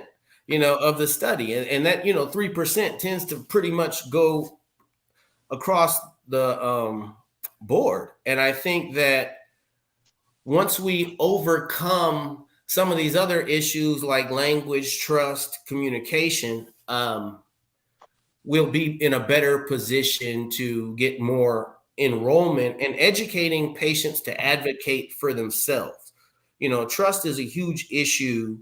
Speaker 8: of the study, and that, 3% tends to pretty much go across the board. And I think that once we overcome some of these other issues like language, trust, communication, we'll be in a better position to get more enrollment and educating patients to advocate for themselves. Trust is a huge issue.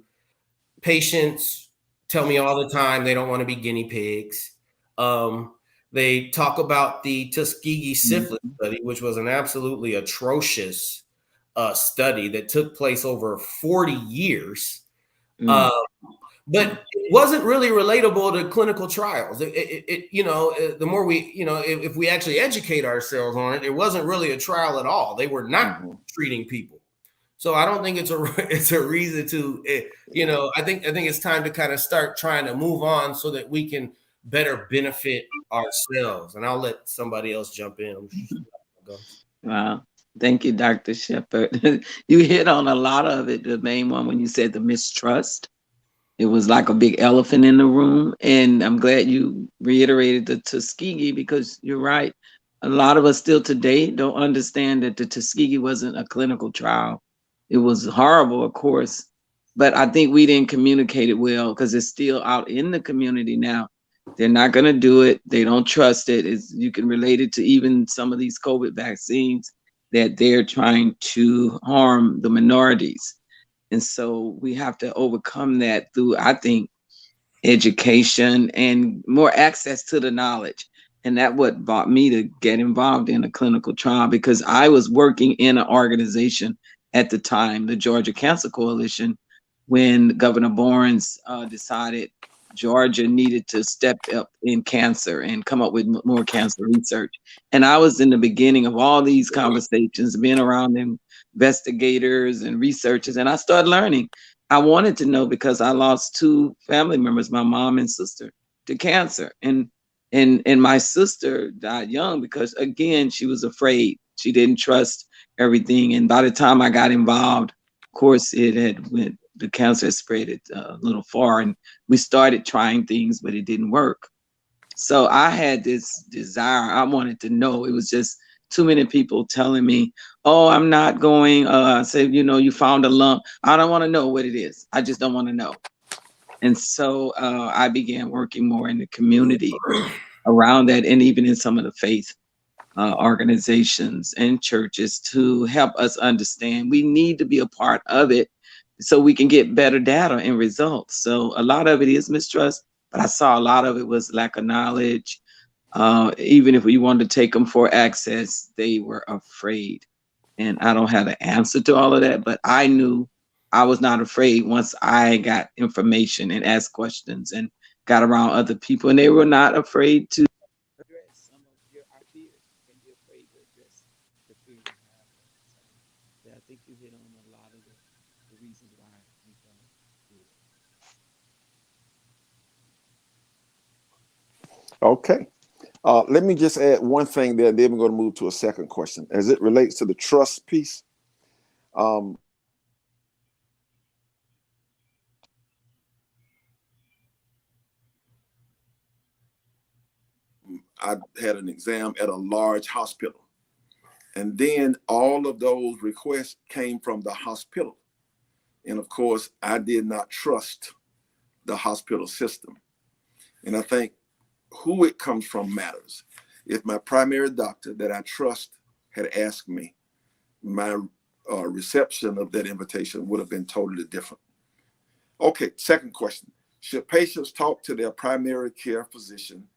Speaker 8: Patients tell me all the time they don't want to be guinea pigs. They talk about the Tuskegee syphilis study, which was an absolutely atrocious study that took place over 40 years. But it wasn't really relatable to clinical trials. The more we, if we actually educate ourselves on it, it wasn't really a trial at all. They were not treating people. So I don't think it's a reason to, I think it's time to kind of start trying to move on so that we can better benefit ourselves. And I'll let somebody else jump in.
Speaker 9: Wow. Thank you, Dr. Shepherd. You hit on a lot of it. The main one, when you said the mistrust, it was like a big elephant in the room. And I'm glad you reiterated the Tuskegee, because you're right. A lot of us still today don't understand that the Tuskegee wasn't a clinical trial. It was horrible, of course, but I think we didn't communicate it well, because it's still out in the community now. They're not going to do it. They don't trust it. You can relate it to even some of these COVID vaccines, that they're trying to harm the minorities. And so we have to overcome that through, I think, education and more access to the knowledge. And that what brought me to get involved in a clinical trial, because I was working in an organization at the time, the Georgia Cancer Coalition, when Governor Barnes decided Georgia needed to step up in cancer and come up with more cancer research. And I was in the beginning of all these conversations, being around investigators and researchers, and I started learning. I wanted to know because I lost two family members, my mom and sister, to cancer. And my sister died young because, again, she was afraid. She didn't trust everything. And by the time I got involved, of course, the cancer had spread it a little far, and we started trying things, but it didn't work. So I had this desire. I wanted to know. It was just too many people telling me, oh, I'm not going. I said, you found a lump. I don't want to know what it is. I just don't want to know. And so I began working more in the community around that, and even in some of the faith organizations and churches to help us understand we need to be a part of it so we can get better data and results. So a lot of it is mistrust, but I saw a lot of it was lack of knowledge. Even if we wanted to take them for access, they were afraid. And I don't have the answer to all of that, but I knew I was not afraid once I got information and asked questions and got around other people, and they were not afraid to address some of our fears. You can be afraid to address the fear you have. So, I think you hit on a lot of the reasons why we don't do it.
Speaker 7: Okay. Let me just add one thing there, then we're going to move to a second question. As it relates to the trust piece, I had an exam at a large hospital, and then all of those requests came from the hospital. And of course, I did not trust the hospital system. And I think who it comes from matters. If my primary doctor that I trust had asked me, my reception of that invitation would have been totally different. Okay, second question. Should patients talk to their primary care physician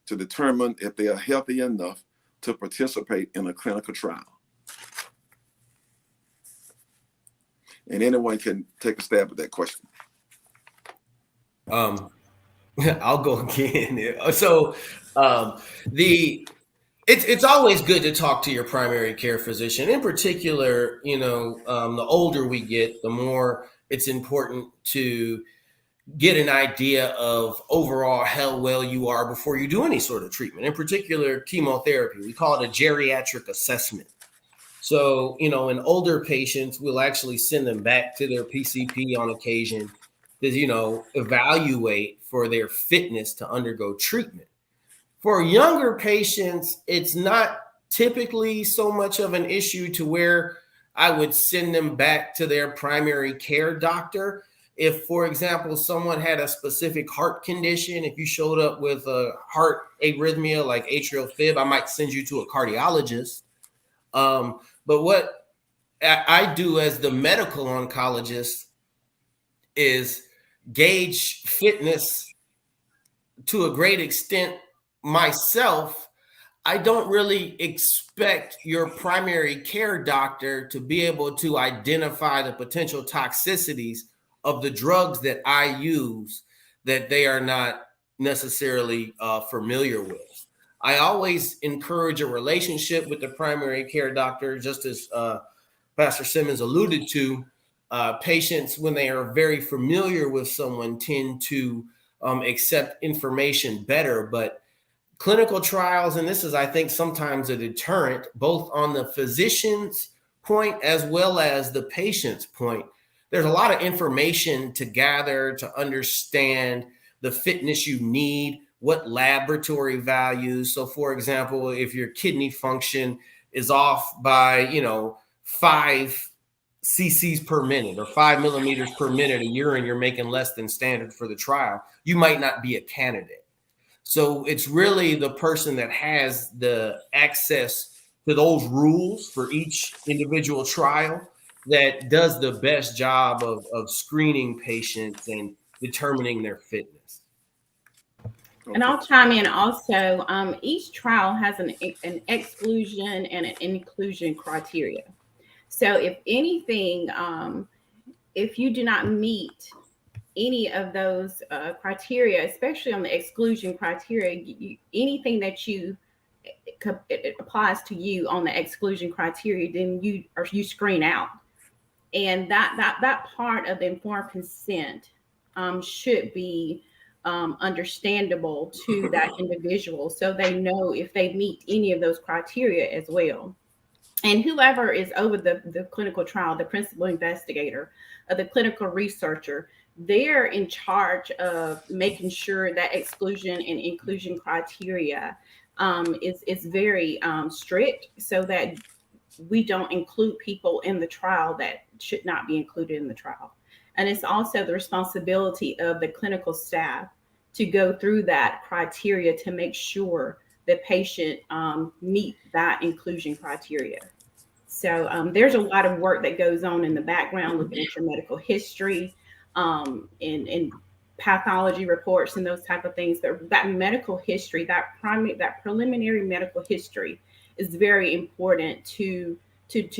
Speaker 7: to determine if they are healthy enough to participate in a clinical trial? And anyone can take a stab at that question.
Speaker 8: I'll go again. So it's always good to talk to your primary care physician. In particular, the older we get, the more it's important to get an idea of overall how well you are before you do any sort of treatment. In particular, chemotherapy. We call it a geriatric assessment. So, in older patients, we'll actually send them back to their PCP on occasion to, evaluate for their fitness to undergo treatment. For younger patients, it's not typically so much of an issue to where I would send them back to their primary care doctor. If, for example, someone had a specific heart condition, if you showed up with a heart arrhythmia like atrial fib, I might send you to a cardiologist. But what I do as the medical oncologist is gauge fitness to a great extent myself. I don't really expect your primary care doctor to be able to identify the potential toxicities of the drugs that I use that they are not necessarily familiar with. I always encourage a relationship with the primary care doctor, just as Pastor Simmons alluded to. Patients, when they are very familiar with someone, tend to accept information better. But clinical trials, and this is, I think, sometimes a deterrent, both on the physician's point as well as the patient's point. There's a lot of information to gather to understand the fitness you need, what laboratory values. So, for example, if your kidney function is off by, 5 cc's per minute or 5 millimeters per minute of urine, you're making less than standard for the trial, you might not be a candidate. So it's really the person that has the access to those rules for each individual trial that does the best job of screening patients and determining their fitness.
Speaker 7: Okay.
Speaker 10: And I'll chime in also. Each trial has an exclusion and an inclusion criteria. So if anything, if you do not meet any of those criteria, especially on the exclusion criteria, anything that it applies to you on the exclusion criteria, then you screen out. And that part of the informed consent should be understandable to that individual, so they know if they meet any of those criteria as well. And whoever is over the clinical trial, the principal investigator, the clinical researcher, they're in charge of making sure that exclusion and inclusion criteria is very strict, so that we don't include people in the trial that should not be included in the trial. And it's also the responsibility of the clinical staff to go through that criteria to make sure the patient meet that inclusion criteria. So there's a lot of work that goes on in the background, looking at your medical history and pathology reports and those type of things. That medical history, that preliminary medical history is very important to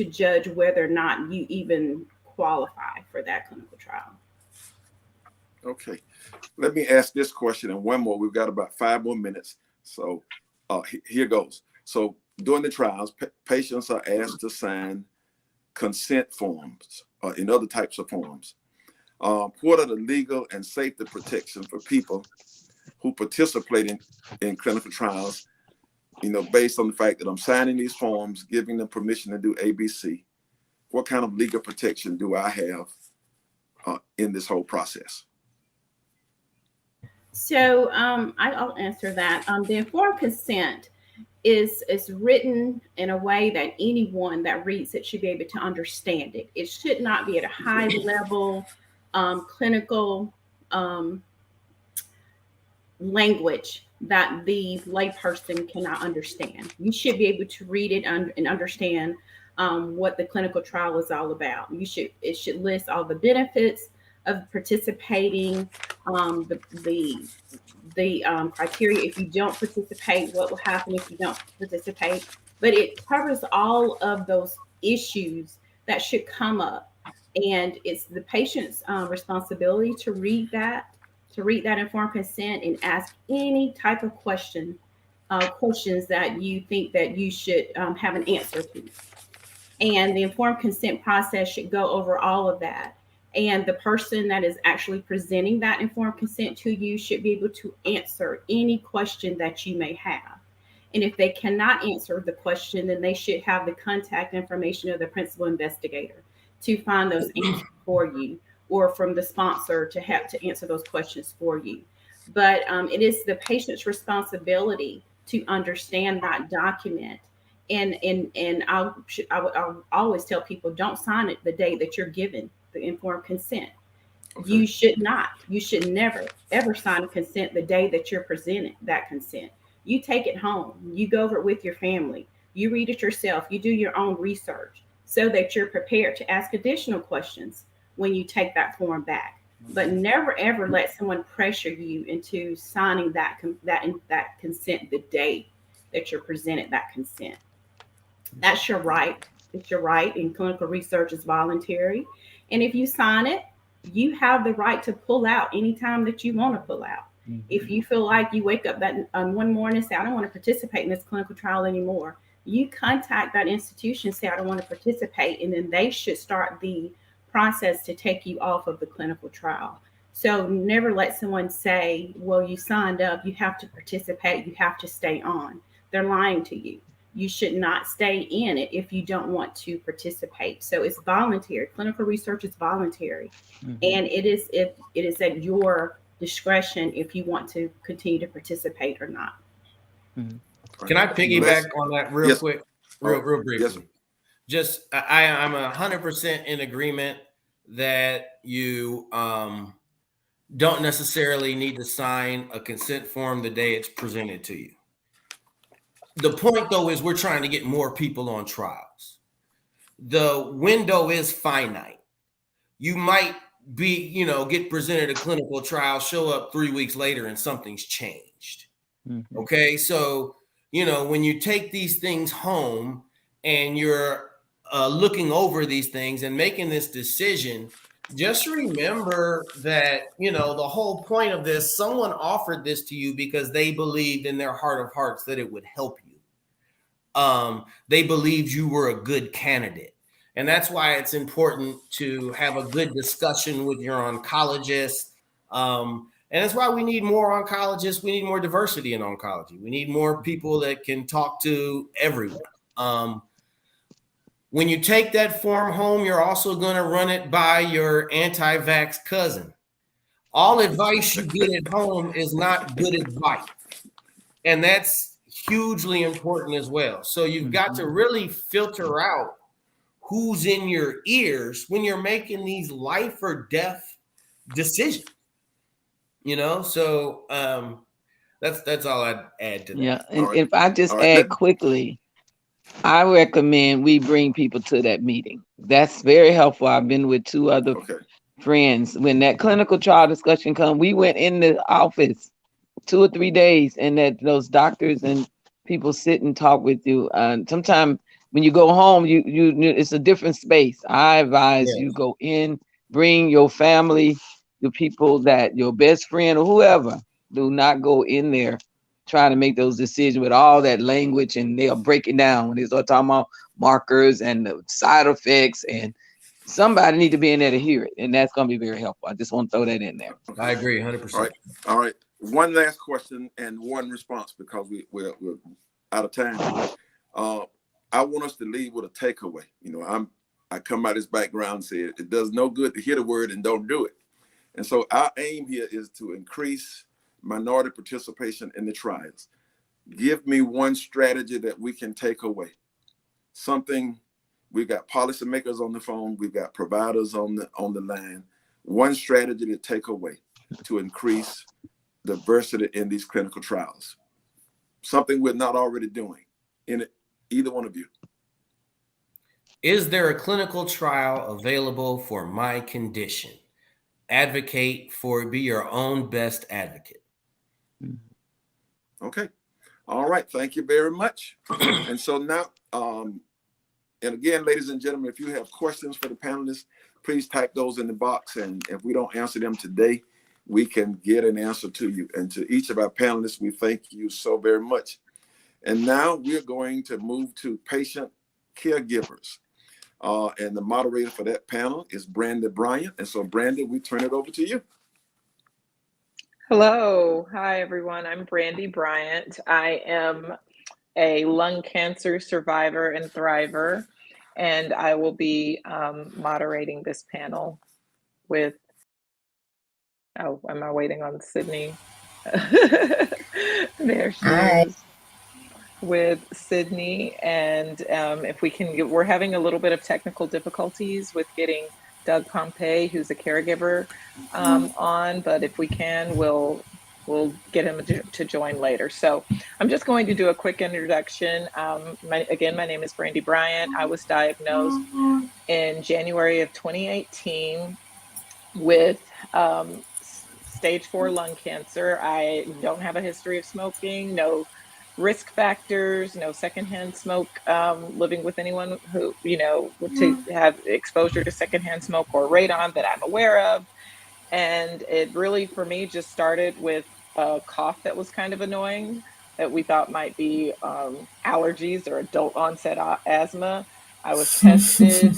Speaker 10: judge whether or not you even qualify for that clinical trial.
Speaker 7: Okay. Let me ask this question and one more. We've got about 5 more minutes. So here goes. So during the trials, patients are asked to sign consent forms and other types of forms. What are the legal and safety protections for people who participate in clinical trials, based on the fact that I'm signing these forms, giving them permission to do ABC? What kind of legal protection do I have in this whole process?
Speaker 10: So I'll answer that. The informed consent is written in a way that anyone that reads it should be able to understand it. It should not be at a high level clinical language that the layperson cannot understand. You should be able to read it and understand what the clinical trial is all about. It should list all the benefits of participating, the criteria if you don't participate, what will happen if you don't participate. But it covers all of those issues that should come up, and it's the patient's responsibility to read that informed consent and ask any type of questions that you think that you should have an answer to. And the informed consent process should go over all of that. And the person that is actually presenting that informed consent to you should be able to answer any question that you may have. And if they cannot answer the question, then they should have the contact information of the principal investigator to find those answers for you, or from the sponsor to have to answer those questions for you. But it is the patient's responsibility to understand that document. And I'll always tell people, don't sign it the day that you're given the informed consent. Okay. You should never, ever sign a consent the day that you're presented that consent. You take it home, you go over it with your family, you read it yourself, you do your own research so that you're prepared to ask additional questions when you take that form back. But never, ever let someone pressure you into signing that consent the day that you're presented that consent. That's your right. It's your right, and clinical research is voluntary. And if you sign it, you have the right to pull out anytime that you want to pull out. Mm-hmm. If you feel like you wake up that one morning and say, I don't want to participate in this clinical trial anymore, you contact that institution, say, I don't want to participate, and then they should start the process to take you off of the clinical trial. So never let someone say, well, you signed up, you have to participate, you have to stay on. They're lying to you. You should not stay in it if you don't want to participate. So it's voluntary. Clinical research is voluntary. Mm-hmm. And it is at your discretion if you want to continue to participate or not.
Speaker 8: Mm-hmm. Can I piggyback on that real quick, real briefly? Yes. Just I'm 100% in agreement that you don't necessarily need to sign a consent form the day it's presented to you. The point, though, is we're trying to get more people on trials. The window is finite. You might get presented a clinical trial, show up 3 weeks later and something's changed.
Speaker 9: Mhm.
Speaker 8: Okay. So, when you take these things home and you're looking over these things and making this decision, just remember that, the whole point of this, someone offered this to you because they believed in their heart of hearts that it would help you. They believed you were a good candidate. And that's why it's important to have a good discussion with your oncologist. And that's why we need more oncologists. We need more diversity in oncology. We need more people that can talk to everyone. When you take that form home, you're also going to run it by your anti-vax cousin. All advice you get at home is not good advice. And that's hugely important as well. So you've got to really filter out who's in your ears when you're making these life or death decisions. So that's all I'd add to that.
Speaker 9: Yeah, and if I just add quickly, I recommend we bring people to that meeting. That's very helpful. I've been with 2 other friends. When that clinical trial discussion come, we went in the office 2 or 3 days, and that those doctors and people sit and talk with you. Sometimes when you go home, you it's a different space. I advise you go in, bring your family, the people that your best friend or whoever. Do not go in there trying to make those decisions with all that language, and they'll break it down when they start talking about markers and the side effects, and somebody need to be in there to hear it, and that's going to be very helpful. I just want to throw that in there.
Speaker 8: I agree 100%.
Speaker 7: All right. One last question and one response because we're out of time. I want us to leave with a takeaway. I come out of this background and say it does no good to hear the word and don't do it. And so our aim here is to increase minority participation in the trials. Give me one strategy that we can take away. Something, we've got policymakers on the phone, we've got providers on the line. One strategy to take away to increase diversity in these clinical trials. Something we're not already doing in it, either one of you.
Speaker 8: Is there a clinical trial available for my condition? Advocate for, be your own best advocate.
Speaker 7: Okay. All right. Thank you very much. And so now, and again, ladies and gentlemen, if you have questions for the panelists, please type those in the box. And if we don't answer them today, we can get an answer to you. And to each of our panelists, we thank you so very much. And now we're going to move to patient caregivers. And the moderator for that panel is Brandy Bryant. And so, Brandy, we turn it over to you.
Speaker 11: Hello. Hi, everyone. I'm Brandy Bryant. I am a lung cancer survivor and thriver, and I will be moderating this panel with, am I waiting on Sydney? There she is. With Sydney, and if we can we're having a little bit of technical difficulties with getting Doug Pompey, who's a caregiver, on, but if we can, we'll get him to join later. So I'm just going to do a quick introduction. My name is Brandy Bryant. I was diagnosed in January of 2018 with stage 4 lung cancer. I don't have a history of smoking, no risk factors, no secondhand smoke, living with anyone who, to have exposure to secondhand smoke or radon that I'm aware of. And it really, for me, just started with a cough that was kind of annoying that we thought might be allergies or adult onset asthma. I was tested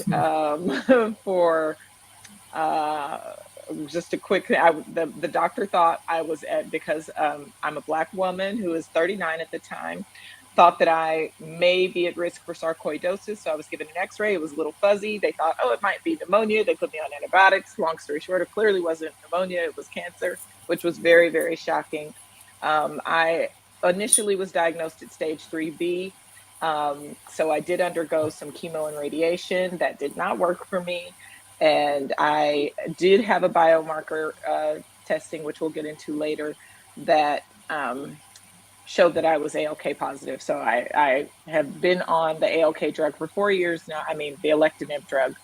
Speaker 11: for just a quick, the doctor thought I was because I'm a Black woman who was 39 at the time, thought that I may be at risk for sarcoidosis. So I was given an x-ray. It was a little fuzzy. They thought, it might be pneumonia. They put me on antibiotics. Long story short, it clearly wasn't pneumonia. It was cancer, which was very, very shocking. I initially was diagnosed at stage 3B. So I did undergo some chemo and radiation. That did not work for me. And I did have a biomarker testing, which we'll get into later, that showed that I was ALK positive. So I have been on the ALK drug for 4 years now. I mean, the alectinib drug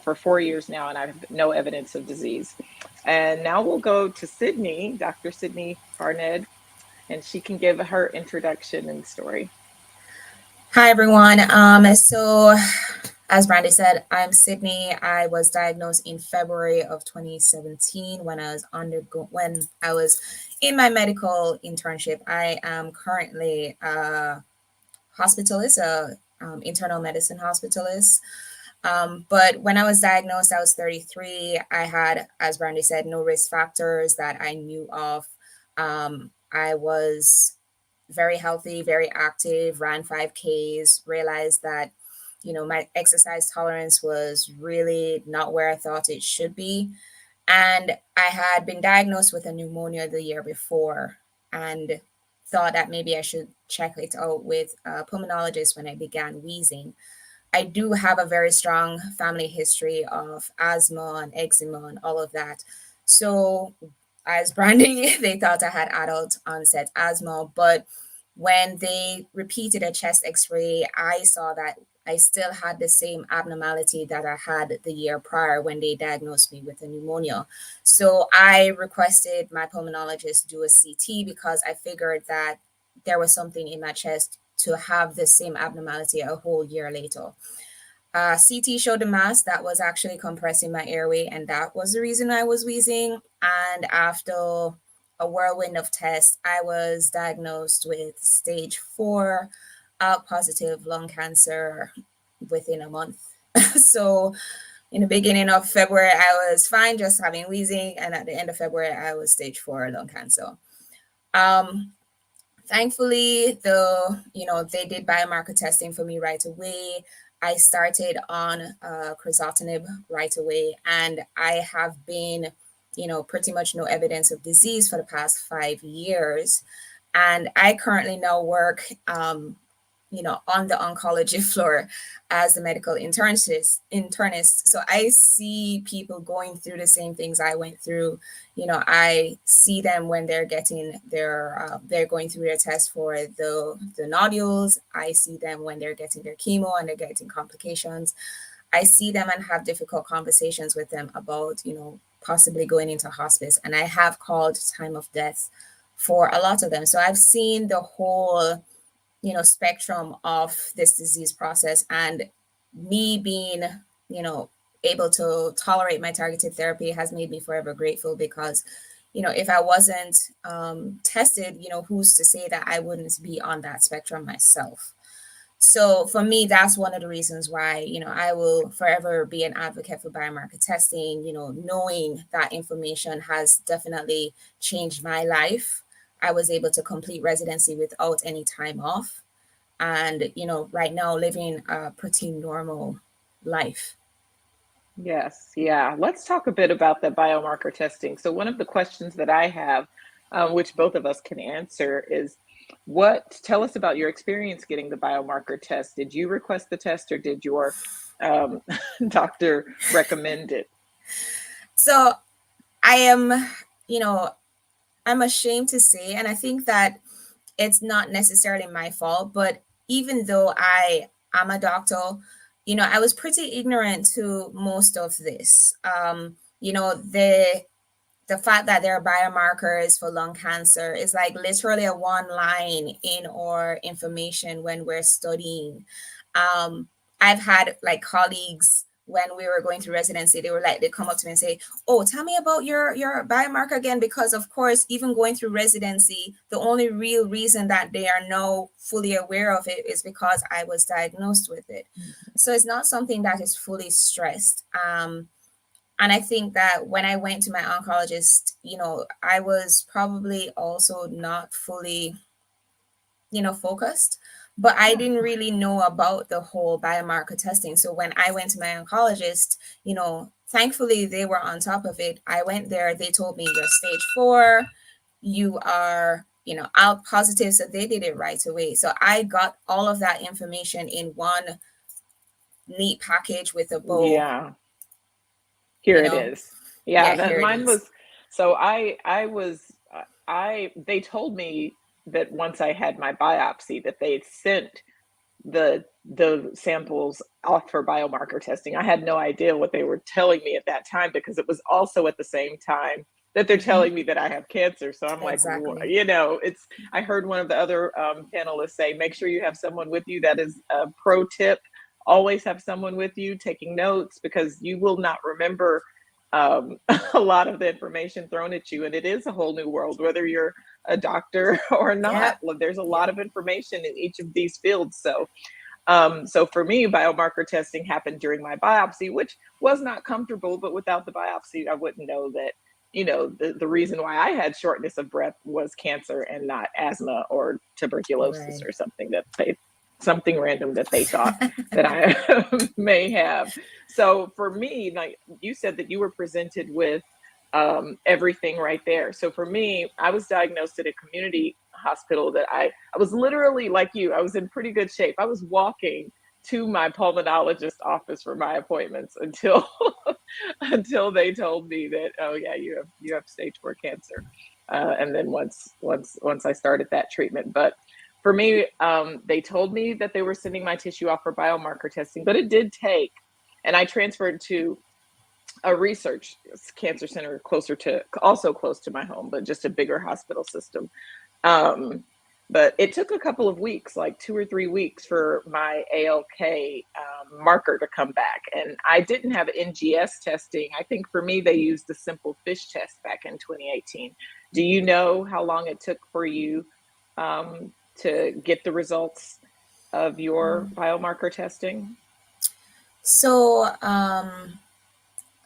Speaker 11: for 4 years now, and I have no evidence of disease. And now we'll go to Sydney, Dr. Sydney Barnett, and she can give her introduction and story.
Speaker 12: Hi, everyone. So as Brandy said, I'm Sydney. I was diagnosed in February of 2017 when I was in my medical internship. I am currently a hospitalist, internal medicine hospitalist. But when I was diagnosed, I was 33. I had, as Brandy said, no risk factors that I knew of. I was very healthy, very active, ran 5Ks, realized that, my exercise tolerance was really not where I thought it should be. And I had been diagnosed with a pneumonia the year before and thought that maybe I should check it out with a pulmonologist when I began wheezing. I do have a very strong family history of asthma and eczema and all of that. So as Brandy, they thought I had adult onset asthma, but when they repeated a chest x-ray, I saw that I still had the same abnormality that I had the year prior when they diagnosed me with a pneumonia. So I requested my pulmonologist do a CT because I figured that there was something in my chest to have the same abnormality a whole year later. CT showed a mass that was actually compressing my airway, and that was the reason I was wheezing. And after a whirlwind of tests, I was diagnosed with stage 4 positive lung cancer within a month. So in the beginning of February, I was fine, just having wheezing. And at the end of February, I was stage 4 lung cancer. Thankfully, they did biomarker testing for me right away. I started on crizotinib right away, and I have been, pretty much no evidence of disease for the past 5 years. And I currently now work, on the oncology floor as a medical internist. So I see people going through the same things I went through. I see them when they're getting they're going through their test for the nodules. I see them when they're getting their chemo and they're getting complications. I see them and have difficult conversations with them about, possibly going into hospice. And I have called time of death for a lot of them. So I've seen the whole spectrum of this disease process, and me being, able to tolerate my targeted therapy has made me forever grateful because, if I wasn't tested, who's to say that I wouldn't be on that spectrum myself? So for me, that's one of the reasons why, I will forever be an advocate for biomarker testing, knowing that information has definitely changed my life. I was able to complete residency without any time off. And, right now living a pretty normal life.
Speaker 11: Yes. Yeah. Let's talk a bit about the biomarker testing. So one of the questions that I have, which both of us can answer, is tell us about your experience getting the biomarker test. Did you request the test or did your doctor recommend it?
Speaker 12: So I am, I'm ashamed to say, and I think that it's not necessarily my fault, but even though I am a doctor, I was pretty ignorant to most of this. The fact that there are biomarkers for lung cancer is like literally a one line in our information when we're studying. I've had like colleagues when we were going through residency, they come up to me and say, oh, tell me about your biomarker again, because of course, even going through residency, the only real reason that they are now fully aware of it is because I was diagnosed with it. Mm-hmm. So it's not something that is fully stressed. And I think that when I went to my oncologist, I was probably also not fully, focused. But I didn't really know about the whole biomarker testing. So when I went to my oncologist, thankfully they were on top of it. I went there, they told me you're stage 4, you are, ALK positive. So they did it right away. So I got all of that information in one neat package with a bow.
Speaker 11: Yeah. Here it is. Yeah, mine was, so they told me that once I had my biopsy that they had sent the samples offer biomarker testing. I had no idea what they were telling me at that time, because it was also at the same time that they're telling me that I have cancer. So I'm like,
Speaker 12: Exactly.
Speaker 11: you know, I heard one of the other panelists say, make sure you have someone with you. That is a pro tip. Always have someone with you taking notes, because you will not remember a lot of the information thrown at you. And it is a whole new world, whether you're a doctor or not.
Speaker 12: Yep.
Speaker 11: There's a lot of information in each of these fields. So for me, biomarker testing happened during my biopsy, which was not comfortable, but without the biopsy, I wouldn't know that, you know, the reason why I had shortness of breath was cancer and not asthma or tuberculosis or something random that they thought that I may have. So for me, like you said that you were presented with everything right there. So for me, I was diagnosed at a community hospital that I was literally like you, I was in pretty good shape. I was walking to my pulmonologist office for my appointments until until they told me that, oh yeah, you have stage 4 cancer. And then once I started that treatment. But for me, they told me that they were sending my tissue off for biomarker testing, but it did take, and I transferred to a research cancer center also close to my home, but just a bigger hospital system. But it took a couple of weeks, like 2 or 3 weeks, for my ALK marker to come back. And I didn't have NGS testing. I think for me, they used the simple FISH test back in 2018. Do you know how long it took for you to get the results of your biomarker testing?
Speaker 12: So,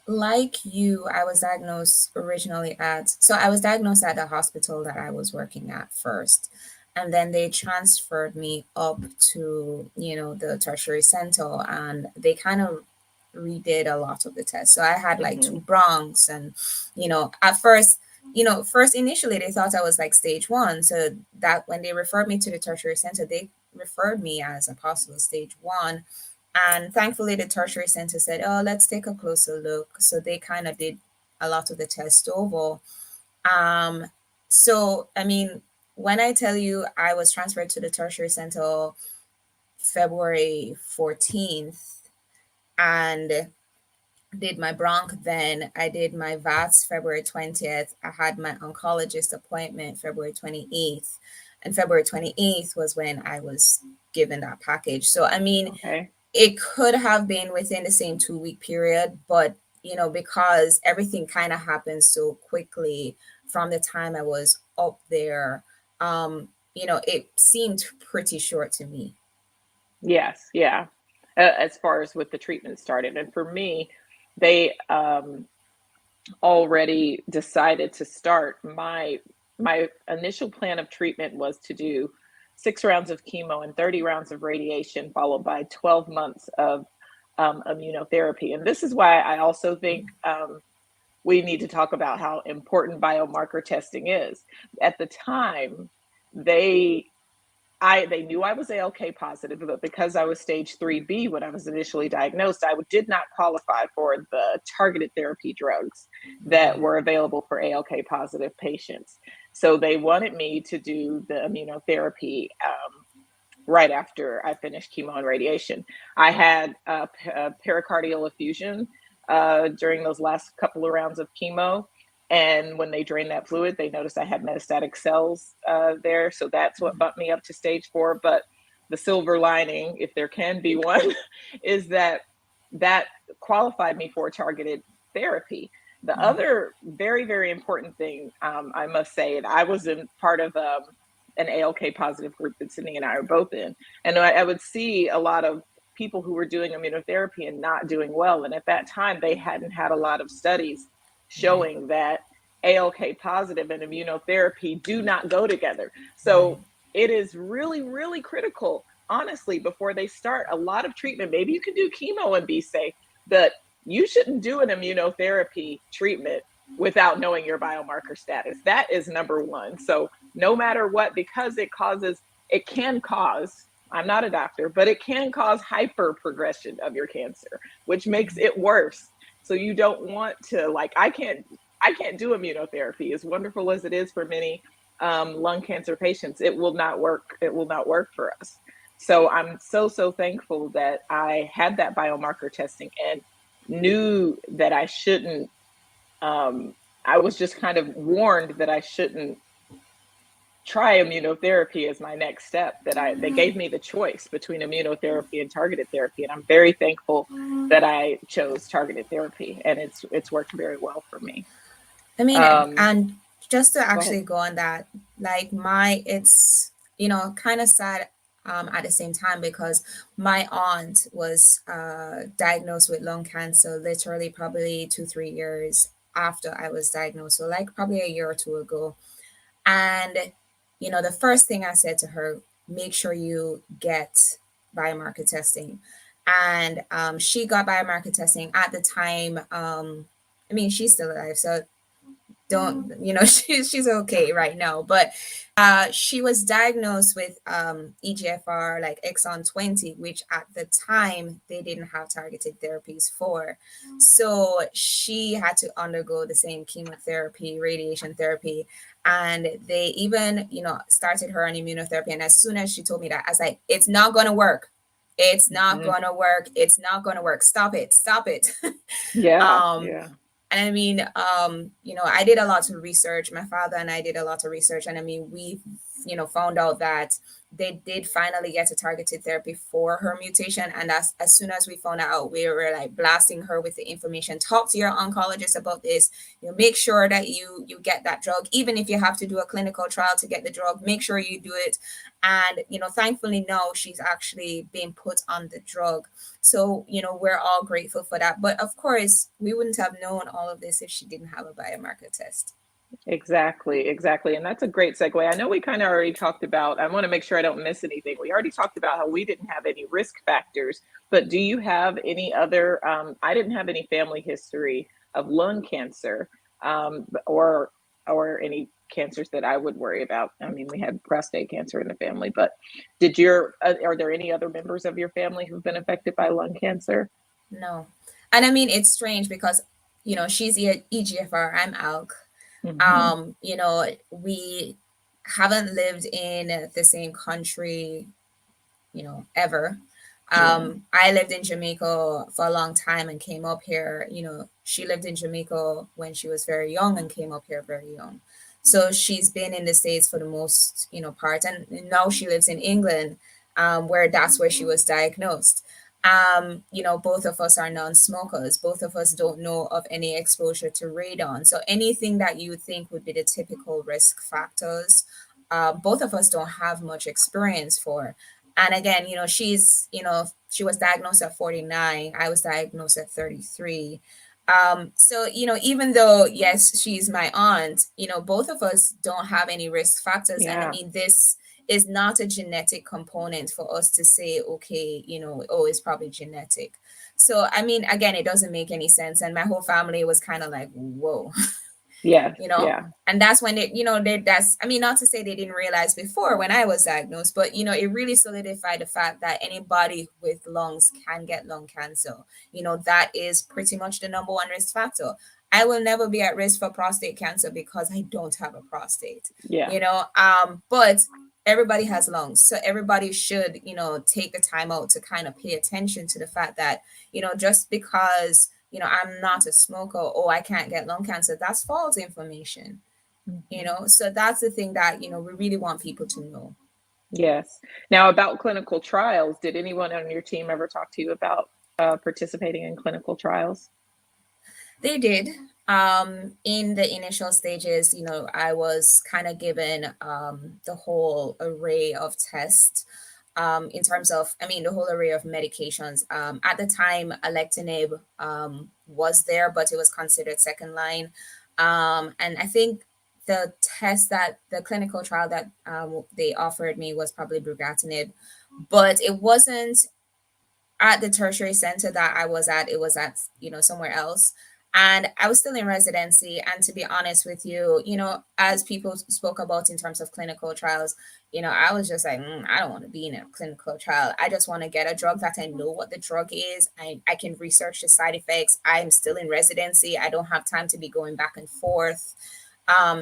Speaker 12: like you, I was diagnosed at the hospital that I was working at first. And then they transferred me up to, the tertiary center, and they kind of redid a lot of the tests. So I had like 2 bronchs, and, at first, initially they thought I was like stage 1. So that when they referred me to the tertiary center, they referred me as a possible stage 1. And thankfully, the tertiary center said, oh, let's take a closer look. So they kind of did a lot of the test over. So, I mean, when I tell you I was transferred to the tertiary center February 14th and did my bronch then, I did my VATS February 20th. I had my oncologist appointment February 28th. And February 28th was when I was given that package. So, I mean, it could have been within the same 2-week period, but, because everything kind of happened so quickly from the time I was up there, it seemed pretty short to me.
Speaker 11: Yes. Yeah. As far as with the treatment started. And for me, they already decided to start. My initial plan of treatment was to do 6 rounds of chemo and 30 rounds of radiation, followed by 12 months of immunotherapy. And this is why I also think we need to talk about how important biomarker testing is. At the time, they knew I was ALK positive, but because I was stage 3B when I was initially diagnosed, I did not qualify for the targeted therapy drugs that were available for ALK positive patients. So they wanted me to do the immunotherapy right after I finished chemo and radiation. I had a pericardial effusion during those last couple of rounds of chemo. And when they drained that fluid, they noticed I had metastatic cells there. So that's what bumped me up to stage 4. But the silver lining, if there can be one, is that qualified me for targeted therapy. The other very, very important thing, I must say, and I was in part of an ALK positive group that Sydney and I are both in. And I would see a lot of people who were doing immunotherapy and not doing well. And at that time, they hadn't had a lot of studies showing that ALK positive and immunotherapy do not go together. So it is really, really critical, honestly, before they start a lot of treatment. Maybe you can do chemo and be safe, but you shouldn't do an immunotherapy treatment without knowing your biomarker status. That is number 1. So no matter what, because it can cause, I'm not a doctor, but it can cause hyper progression of your cancer, which makes it worse. So you don't want to, like, I can't do immunotherapy, as wonderful as it is for many lung cancer patients. It will not work. It will not work for us. So I'm so thankful that I had that biomarker testing and knew that I shouldn't. I was just kind of warned that I shouldn't try immunotherapy as my next step. They gave me the choice between immunotherapy and targeted therapy, and I'm very thankful that I chose targeted therapy, and it's worked very well for me.
Speaker 12: I mean, and just to
Speaker 11: Go ahead.
Speaker 12: actually go on that, like it's, kind of sad at the same time, because my aunt was diagnosed with lung cancer literally probably 2-3 years after I was diagnosed. So like probably a year or two ago. And, the first thing I said to her, make sure you get biomarker testing. And she got biomarker testing at the time. I mean, she's still alive, so don't, she's okay right now, but she was diagnosed with EGFR, like exon 20, which at the time they didn't have targeted therapies for. So she had to undergo the same chemotherapy, radiation therapy, and they even, started her on immunotherapy. And as soon as she told me that, I was like, it's not going to work. It's not going to work. It's not going to work. Stop it. Stop it.
Speaker 11: Yeah.
Speaker 12: And I mean, I did a lot of research. My father and I did a lot of research. And I mean, we, found out that they did finally get a targeted therapy for her mutation. And as soon as we found out, we were like blasting her with the information. Talk to your oncologist about this. Make sure that you get that drug. Even if you have to do a clinical trial to get the drug, make sure you do it. And, thankfully now she's actually being put on the drug. So, we're all grateful for that. But of course, we wouldn't have known all of this if she didn't have a biomarker test.
Speaker 11: Exactly. And that's a great segue. I know we kind of already talked about, I want to make sure I don't miss anything. We already talked about how we didn't have any risk factors, but do you have any other, I didn't have any family history of lung cancer or any cancers that I would worry about. I mean, we had prostate cancer in the family, but are there any other members of your family who've been affected by lung cancer?
Speaker 12: No. And I mean, it's strange because, she's EGFR, I'm ALK. We haven't lived in the same country, ever. I lived in Jamaica for a long time and came up here. She lived in Jamaica when she was very young and came up here very young. So she's been in the States for the most, part. And now she lives in England, where that's where she was diagnosed. Both of us are non-smokers. Both of us don't know of any exposure to radon. So anything that you would think would be the typical risk factors, both of us don't have much experience for. And again, she was diagnosed at 49. I was diagnosed at 33. So, even though, yes, she's my aunt, both of us don't have any risk factors.
Speaker 11: Yeah.
Speaker 12: And I mean, this is not a genetic component for us to say, okay, it's probably genetic. So, I mean, again, it doesn't make any sense. And my whole family was kind of like, whoa.
Speaker 11: Yeah.
Speaker 12: And that's when not to say they didn't realize before when I was diagnosed, but it really solidified the fact that anybody with lungs can get lung cancer. That is pretty much the number one risk factor. I will never be at risk for prostate cancer because I don't have a prostate.
Speaker 11: Yeah.
Speaker 12: But everybody has lungs, so everybody should take the time out to kind of pay attention to the fact that just because I'm not a smoker, I can't get lung cancer, that's false information. So that's the thing that we really want people to know.
Speaker 11: Yes. Now, about clinical trials, did anyone on your team ever talk to you about participating in clinical trials?
Speaker 12: They did. In the initial stages, I was kind of given the whole array of tests in terms of, the whole array of medications. At the time, alectinib was there, but it was considered second line. And I think the clinical trial that they offered me was probably brigatinib, but it wasn't at the tertiary center that I was at. It was at, somewhere else. And I was still in residency. And to be honest with you, as people spoke about in terms of clinical trials, I was just like, I don't want to be in a clinical trial. I just want to get a drug that I know what the drug is. I can research the side effects. I'm still in residency. I don't have time to be going back and forth.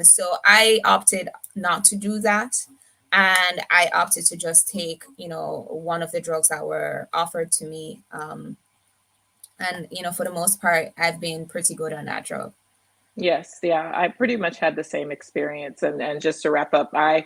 Speaker 12: So I opted not to do that. And I opted to just take, one of the drugs that were offered to me. And, for the most part, I've been pretty good on that drug.
Speaker 11: Yes, yeah, I pretty much had the same experience. And just to wrap up, I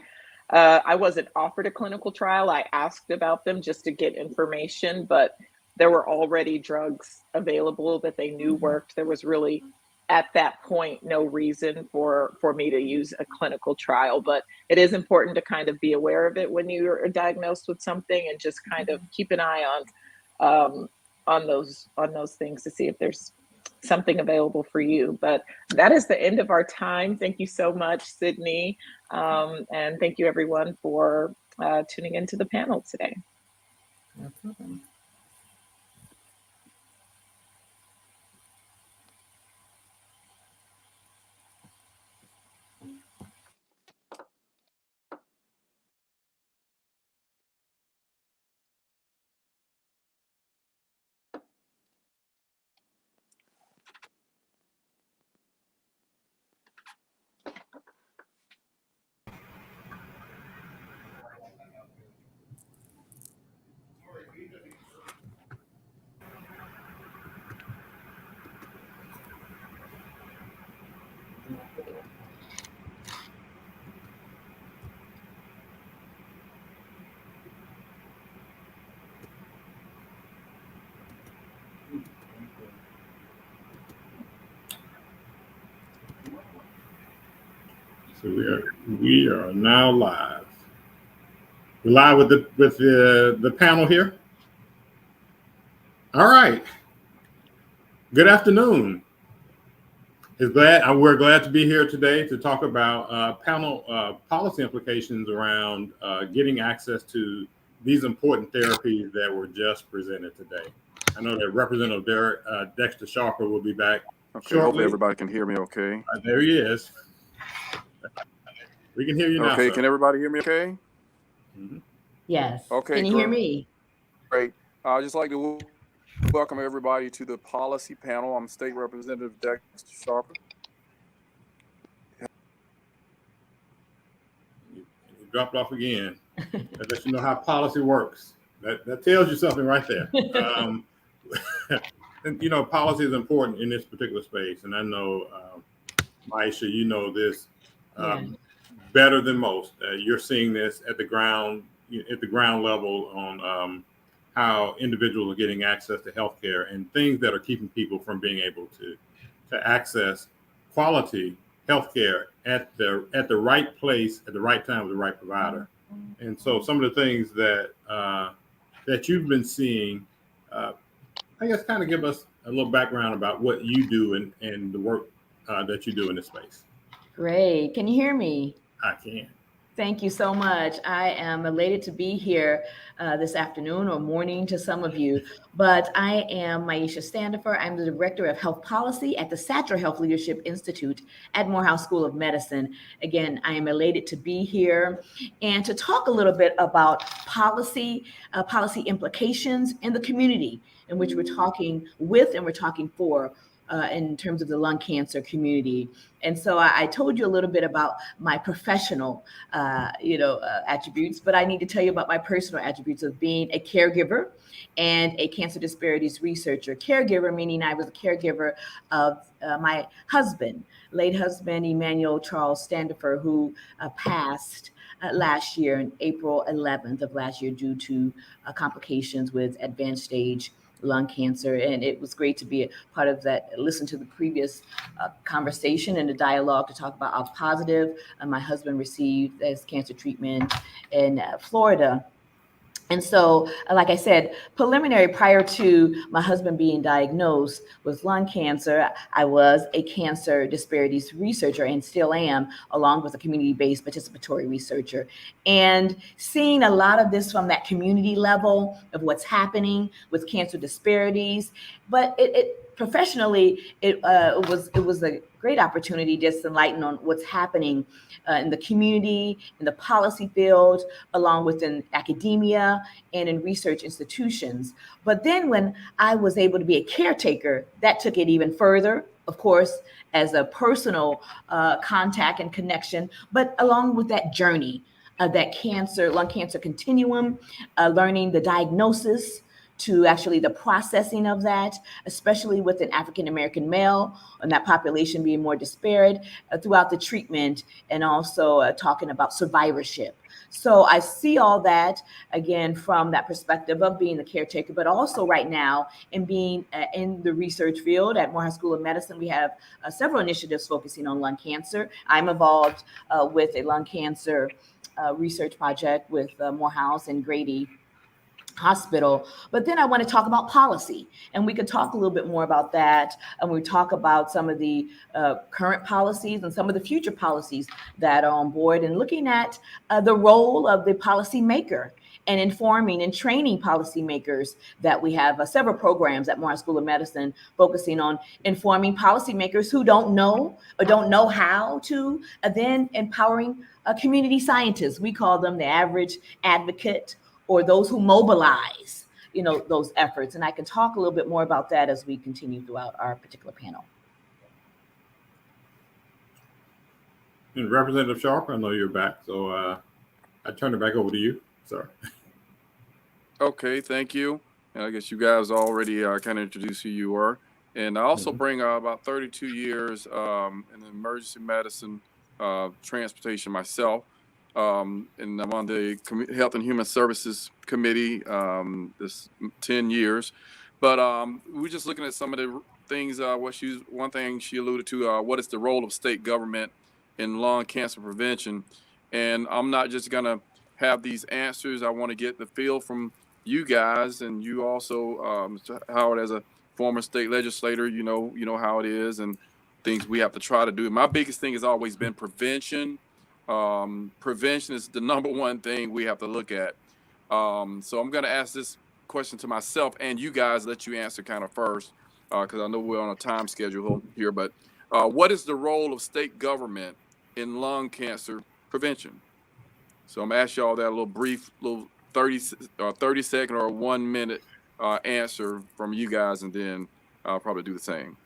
Speaker 11: wasn't offered a clinical trial. I asked about them just to get information, but there were already drugs available that they knew worked. There was really, at that point, no reason for me to use a clinical trial. But it is important to kind of be aware of it when you're diagnosed with something, and just kind of keep an eye on those things to see if there's something available for you. But that is the end of our time. Thank you so much, Sydney. And thank you everyone for tuning into the panel today.
Speaker 12: No problem.
Speaker 13: So we are now live. We're live with the panel here. All right. Good afternoon. We're glad to be here today to talk about panel policy implications around getting access to these important therapies that were just presented today. I know that Representative Dexter Sharper will be back shortly.
Speaker 4: Hope everybody can hear me okay.
Speaker 13: There he is. We can hear you now.
Speaker 4: Okay,
Speaker 13: sir.
Speaker 4: Can everybody hear me okay?
Speaker 13: Mm-hmm.
Speaker 14: Yes.
Speaker 4: Okay,
Speaker 14: Can you hear me?
Speaker 4: Great. I'd just like to welcome everybody to the policy panel. I'm State Representative Dexter Sharper.
Speaker 13: You dropped off again. That lets you know how policy works. That tells you something right there. And, policy is important in this particular space. And I know, Maisha, you know this better than most. You're seeing this at the ground level on how individuals are getting access to healthcare and things that are keeping people from being able to access quality healthcare at the right place at the right time with the right provider. And so some of the things that you've been seeing, I guess, kind of give us a little background about what you do and the work that you do in this space.
Speaker 14: Great. Can you hear me?
Speaker 13: I can.
Speaker 14: Thank you so much. I am elated to be here this afternoon or morning to some of you, but I am Maisha Standifer. I'm the Director of Health Policy at the Satcher Health Leadership Institute at Morehouse School of Medicine. Again, I am elated to be here and to talk a little bit about policy implications in the community in which we're talking with and we're talking for in terms of the lung cancer community. And so I told you a little bit about my professional, attributes, but I need to tell you about my personal attributes of being a caregiver and a cancer disparities researcher. Caregiver, meaning I was a caregiver of my husband, late husband, Emmanuel Charles Standifer, who passed last year, on April 11th of last year, due to complications with advanced stage lung cancer. And it was great to be a part of that, listen to the previous conversation and the dialogue to talk about how positive my husband received as cancer treatment in Florida. And so, like I said, preliminary, prior to my husband being diagnosed with lung cancer, I was a cancer disparities researcher and still am, along with a community-based participatory researcher. And seeing a lot of this from that community level of what's happening with cancer disparities, but professionally, it was a great opportunity just to enlighten on what's happening in the community, in the policy field, along with in academia and in research institutions. But then when I was able to be a caretaker, that took it even further, of course, as a personal contact and connection, but along with that journey that lung cancer continuum, learning the diagnosis to actually the processing of that, especially with an African American male and that population being more disparate throughout the treatment, and also talking about survivorship. So I see all that again from that perspective of being the caretaker, but also right now in being in the research field at Morehouse School of Medicine, we have several initiatives focusing on lung cancer. I'm involved with a lung cancer research project with Morehouse and Grady Hospital. But then I want to talk about policy, and we could talk a little bit more about that. And we talk about some of the current policies and some of the future policies that are on board, and looking at the role of the policymaker and informing and training policymakers. That we have several programs at Morehouse School of Medicine focusing on informing policymakers who don't know or don't know how to, then empowering community scientists. We call them the average advocate, or those who mobilize, those efforts. And I can talk a little bit more about that as we continue throughout our particular panel.
Speaker 13: And Representative Sharp, I know you're back, so I turn it back over to you, sir.
Speaker 4: Okay, thank you. And I guess you guys already kind of introduced who you were. And I also bring about 32 years in emergency medicine, transportation myself. And I'm on the Health and Human Services Committee this 10 years. But we're just looking at some of the things. One thing she alluded to, what is the role of state government in lung cancer prevention? And I'm not just going to have these answers. I want to get the feel from you guys, and you also, Mr. Howard, as a former state legislator, you know how it is and things we have to try to do. My biggest thing has always been prevention. Prevention is the number one thing we have to look at. So I'm going to ask this question to myself and you guys, let you answer kind of first, because I know we're on a time schedule here. But what is the role of state government in lung cancer prevention? So I'm going to ask y'all that a little brief, 30 second or 1 minute answer from you guys, and then I'll probably do the same.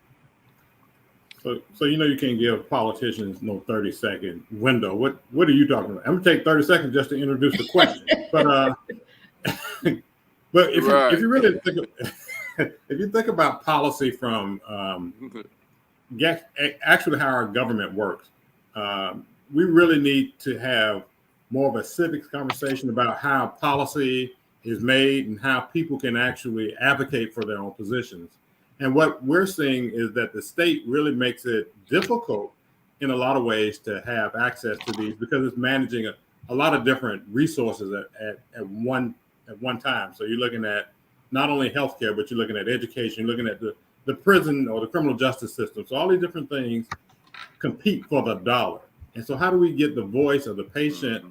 Speaker 13: So you can't give politicians no 30-second window. What are you talking about? I'm gonna take 30 seconds just to introduce the question. But if you really think about policy from actually how our government works, we really need to have more of a civics conversation about how policy is made and how people can actually advocate for their own positions. And what we're seeing is that the state really makes it difficult in a lot of ways to have access to these, because it's managing a lot of different resources at one time. So you're looking at not only healthcare, but you're looking at education, you're looking at the prison or the criminal justice system. So all these different things compete for the dollar. And so how do we get the voice of the patient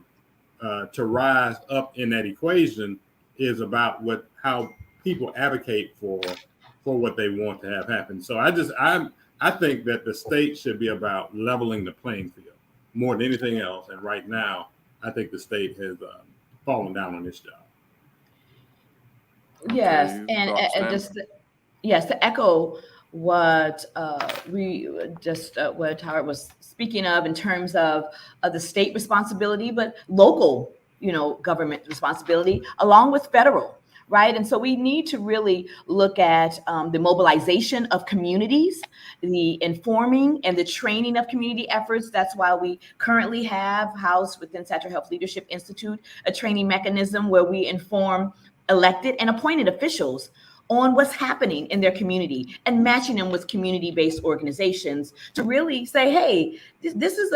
Speaker 13: to rise up in that equation is about how people advocate for what they want to have happen. So I think that the state should be about leveling the playing field more than anything else. And right now, I think the state has fallen down on this job.
Speaker 14: Yes, and just to echo what what Howard was speaking of in terms of the state responsibility, but local, government responsibility, along with federal. Right. And so we need to really look at the mobilization of communities, the informing and the training of community efforts. That's why we currently have housed within Satcher Health Leadership Institute a training mechanism where we inform elected and appointed officials on what's happening in their community and matching them with community-based organizations to really say, hey, this is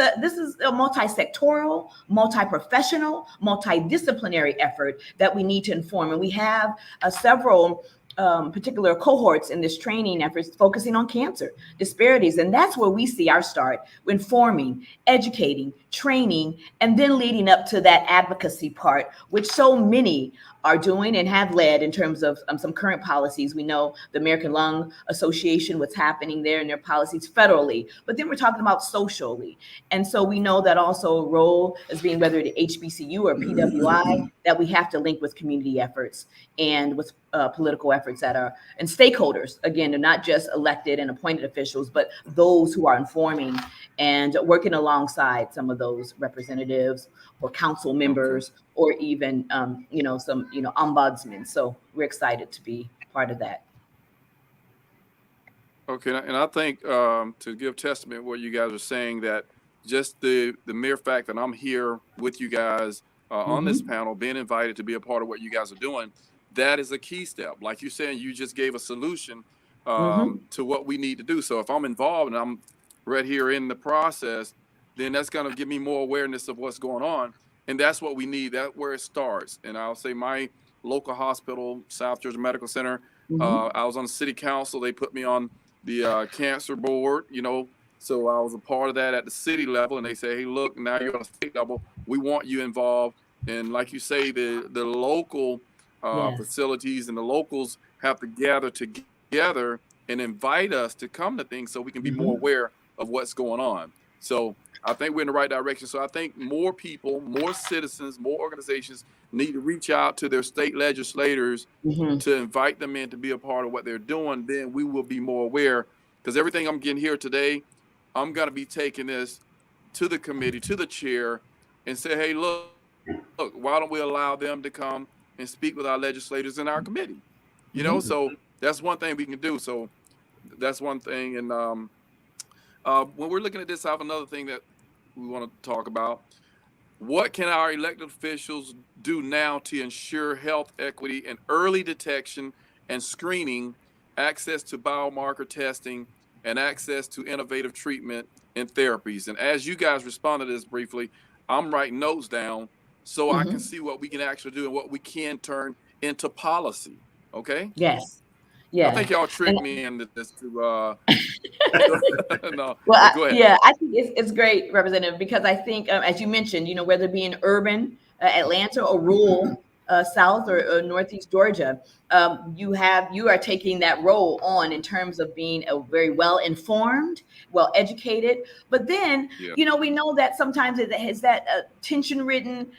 Speaker 14: a multi-sectoral, multi-professional, multidisciplinary effort that we need to inform. And we have several particular cohorts in this training efforts focusing on cancer disparities. And that's where we see our start, informing, educating, training, and then leading up to that advocacy part, which so many are doing and have led in terms of some current policies. We know the American Lung Association, what's happening there and their policies federally, but then we're talking about socially. And so we know that also a role as being whether the HBCU or PWI, that we have to link with community efforts and with political efforts and stakeholders. Again, they're not just elected and appointed officials, but those who are informing and working alongside some of those representatives for council members or even, some, ombudsmen. So we're excited to be part of that.
Speaker 4: Okay, and I think to give testament what you guys are saying, that just the mere fact that I'm here with you guys on this panel, being invited to be a part of what you guys are doing, that is a key step. Like you're saying, you just gave a solution to what we need to do. So if I'm involved and I'm right here in the process, then that's going to give me more awareness of what's going on. And that's what we need. That's where it starts. And I'll say my local hospital, South Georgia Medical Center, I was on the city council. They put me on the cancer board, so I was a part of that at the city level. And they say, hey, look, now you're on a state level. We want you involved. And like you say, the local facilities and the locals have to gather together and invite us to come to things so we can be more aware of what's going on. So I think we're in the right direction. So I think more people, more citizens, more organizations need to reach out to their state legislators to invite them in to be a part of what they're doing. Then we will be more aware, because everything I'm getting here today, I'm going to be taking this to the committee, to the chair, and say, hey, look, why don't we allow them to come and speak with our legislators in our committee? So that's one thing we can do. So that's one thing. And when we're looking at this, I have another thing that we want to talk about. What can our elected officials do now to ensure health equity and early detection and screening, access to biomarker testing, and access to innovative treatment and therapies? And as you guys respond to this briefly, I'm writing notes down so I can see what we can actually do and what we can turn into policy. Okay?
Speaker 14: Yes. Yeah.
Speaker 4: I think y'all tricked me into this to no.
Speaker 14: Well,
Speaker 4: go ahead.
Speaker 14: Yeah, I think it's great, Representative, because I think, as you mentioned, whether it be in urban Atlanta or rural South or Northeast Georgia, you are taking that role on in terms of being a very well-informed, well-educated. But then, we know that sometimes it has that tension-ridden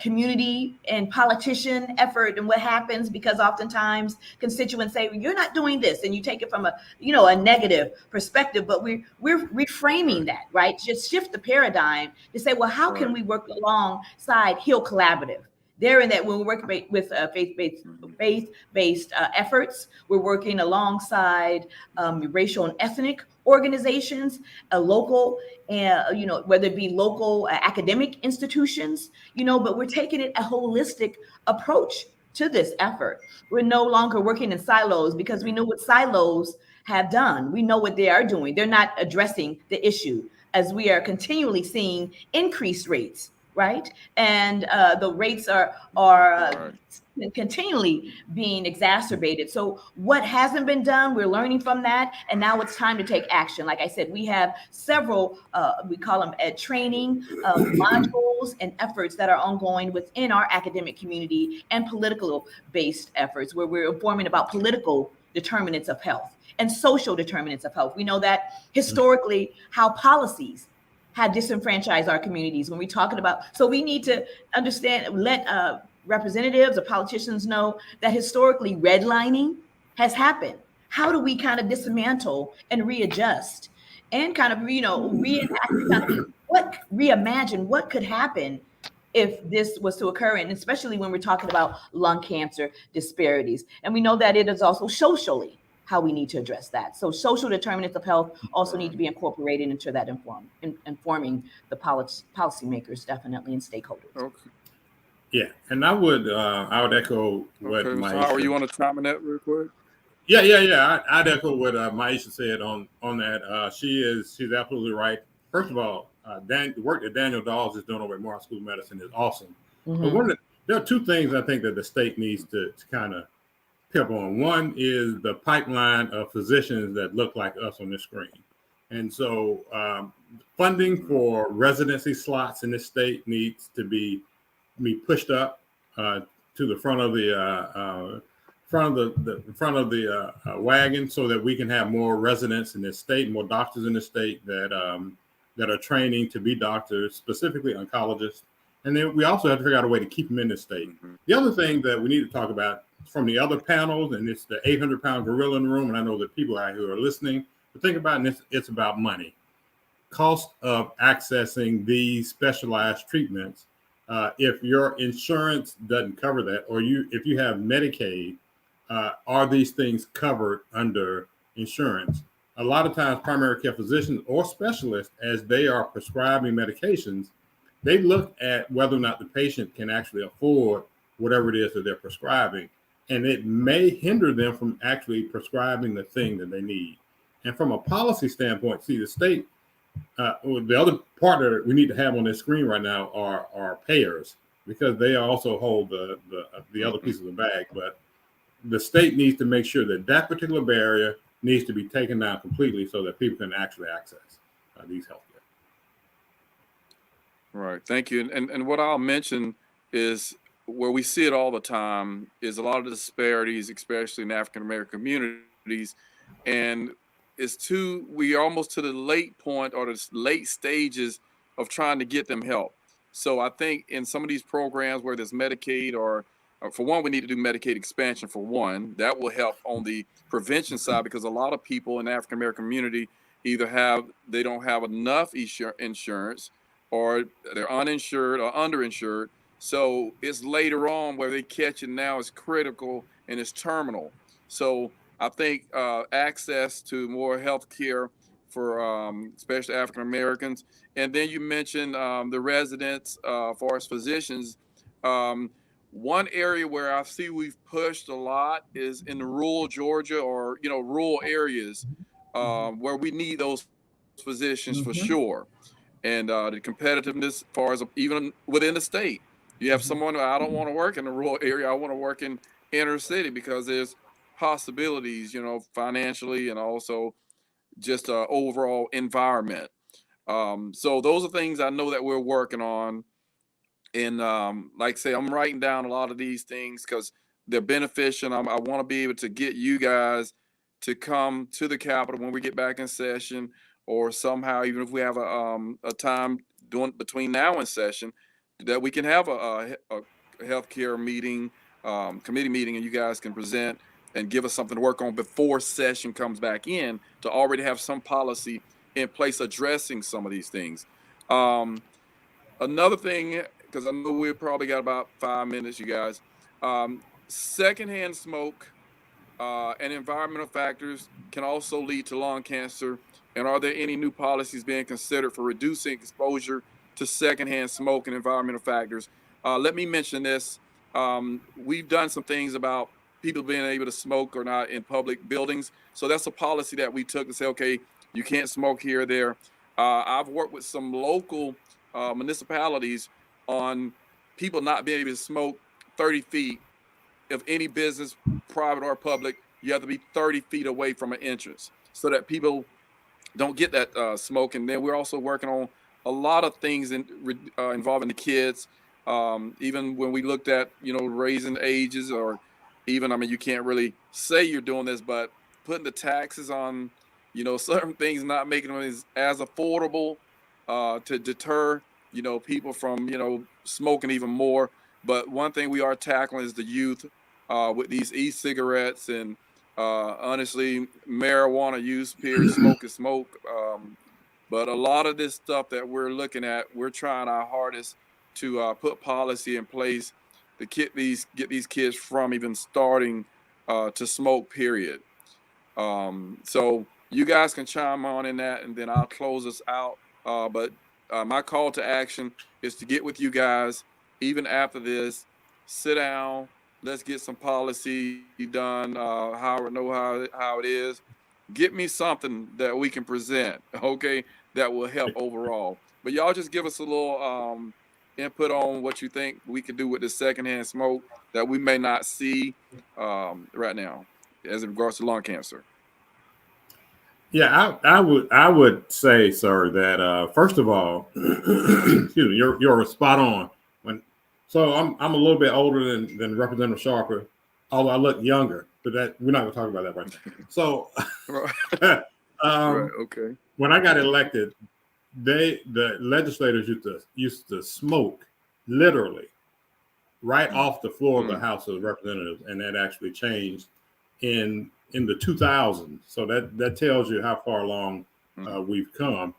Speaker 14: community and politician effort, and what happens because oftentimes constituents say, well, you're not doing this, and you take it from a negative perspective. But we're reframing that, right? Just shift the paradigm to say, well, how can we work alongside Heal Collaborative? There, in that when we're working with faith-based efforts, we're working alongside racial and ethnic organizations, local, whether it be local academic institutions, but we're taking it a holistic approach to this effort. We're no longer working in silos, because we know what silos have done. We know what they are doing. They're not addressing the issue, as we are continually seeing increased rates. Right. And the rates are continually being exacerbated. So what hasn't been done, we're learning from that. And now it's time to take action. Like I said, we have several, we call them training modules and efforts that are ongoing within our academic community and political based efforts, where we're informing about political determinants of health and social determinants of health. We know that historically how policies have disenfranchised our communities when we're talking about. So we need to understand, let representatives or politicians know that historically redlining has happened. How do we kind of dismantle and readjust and kind of, reimagine what could happen if this was to occur, and especially when we're talking about lung cancer disparities. And we know that it is also socially how we need to address that. So social determinants of health also need to be incorporated into that informing the policymakers, definitely, and stakeholders.
Speaker 4: Okay.
Speaker 13: Yeah, and I would echo what
Speaker 4: Okay,
Speaker 13: Maisha.
Speaker 4: so Howard, you want to chime in that real quick?
Speaker 13: Yeah. I'd echo what Maisha said on that. She's absolutely right. First of all, the work that Daniel Dawes is doing over at Moore School of Medicine is awesome. But there are two things I think that the state needs to kind of pick on. One is the pipeline of physicians that look like us on this screen. And so funding for residency slots in this state needs to be pushed up to the front of the wagon, so that we can have more residents in this state, more doctors in the state that are training to be doctors, specifically oncologists. And then we also have to figure out a way to keep them in the state. The other thing that we need to talk about from the other panels, and it's the 800-pound gorilla in the room, and I know that people out here are listening, but think about it, it's about money. cost of accessing these specialized treatments, if your insurance doesn't cover that, or if you have Medicaid, are these things covered under insurance? A lot of times primary care physicians or specialists, as they are prescribing medications, they look at whether or not the patient can actually afford whatever it is that they're prescribing. And it may hinder them from actually prescribing the thing that they need. And from a policy standpoint, see, the state, the other part that we need to have on this screen right now are payers, because they also hold the other piece of the bag. But the state needs to make sure that that particular barrier needs to be taken down completely so that people can actually access these healthcare.
Speaker 4: Right. Thank you. And what I'll mention is where we see it all the time is a lot of the disparities, especially in African American communities. And we are almost to the late point or the late stages of trying to get them help. So I think in some of these programs where there's Medicaid or for one, we need to do Medicaid expansion for one. That will help on the prevention side, because a lot of people in the African American community either they don't have enough insurance, or they're uninsured or underinsured. So it's later on where they catch it now is critical and it's terminal. So I think access to more health care for especially African Americans. And then you mentioned the residents for us physicians. One area where I see we've pushed a lot is in the rural Georgia or rural areas where we need those physicians for sure. And the competitiveness as far as even within the state. You have someone, I don't want to work in the rural area, I want to work in inner city, because there's possibilities, financially and also just overall environment. So those are things I know that we're working on. And like I say, I'm writing down a lot of these things because they're beneficial. I want to be able to get you guys to come to the Capitol when we get back in session, or somehow, even if we have a time between now and session, that we can have a healthcare meeting, committee meeting, and you guys can present and give us something to work on before session comes back in, to already have some policy in place addressing some of these things. Another thing, because I know we've probably got about 5 minutes, you guys. Secondhand smoke and environmental factors can also lead to lung cancer. And are there any new policies being considered for reducing exposure to secondhand smoke and environmental factors? Let me mention this. We've done some things about people being able to smoke or not in public buildings. So that's a policy that we took to say, okay, you can't smoke here or there. I've worked with some local municipalities on people not being able to smoke 30 feet of any business, private or public. You have to be 30 feet away from an entrance so that people don't get that smoke. And then we're also working on a lot of things involving the kids. Even when we looked at, raising ages, or even, you can't really say you're doing this, but putting the taxes on, certain things, not making them as affordable to deter, people from, smoking even more. But one thing we are tackling is the youth with these e-cigarettes and honestly, marijuana use, period, smoke is smoke. But a lot of this stuff that we're looking at, we're trying our hardest to put policy in place to get these kids from even starting to smoke, period. So you guys can chime on in that, and then I'll close us out. But my call to action is to get with you guys, even after this, sit down, let's get some policy done, Howard know how it is. Get me something that we can present, okay, that will help overall. But y'all just give us a little input on what you think we can do with this secondhand smoke that we may not see right now as in regards to lung cancer.
Speaker 13: Yeah, I would say, sir, that first of all, excuse me, you're spot on. So I'm a little bit older than Representative Sharper, although I look younger, but that we're not going to talk about that right now. So,
Speaker 4: right, okay.
Speaker 13: When I got elected, the legislators used to smoke literally right off the floor of the House of Representatives, and that actually changed in the 2000s. So that tells you how far along we've come.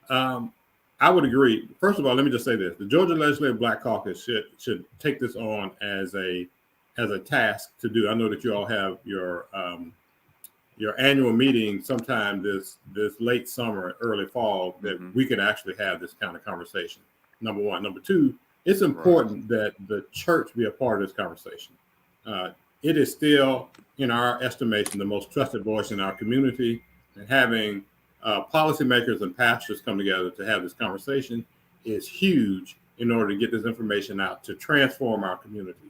Speaker 13: I would agree. First of all, let me just say this: the Georgia Legislative Black Caucus should take this on as a task to do. I know that you all have your annual meeting sometime this late summer, early fall, that we could actually have this kind of conversation. Number one. Number two, it's important that the church be a part of this conversation. It is still, in our estimation, the most trusted voice in our community, and having policymakers and pastors come together to have this conversation is huge in order to get this information out to transform our communities.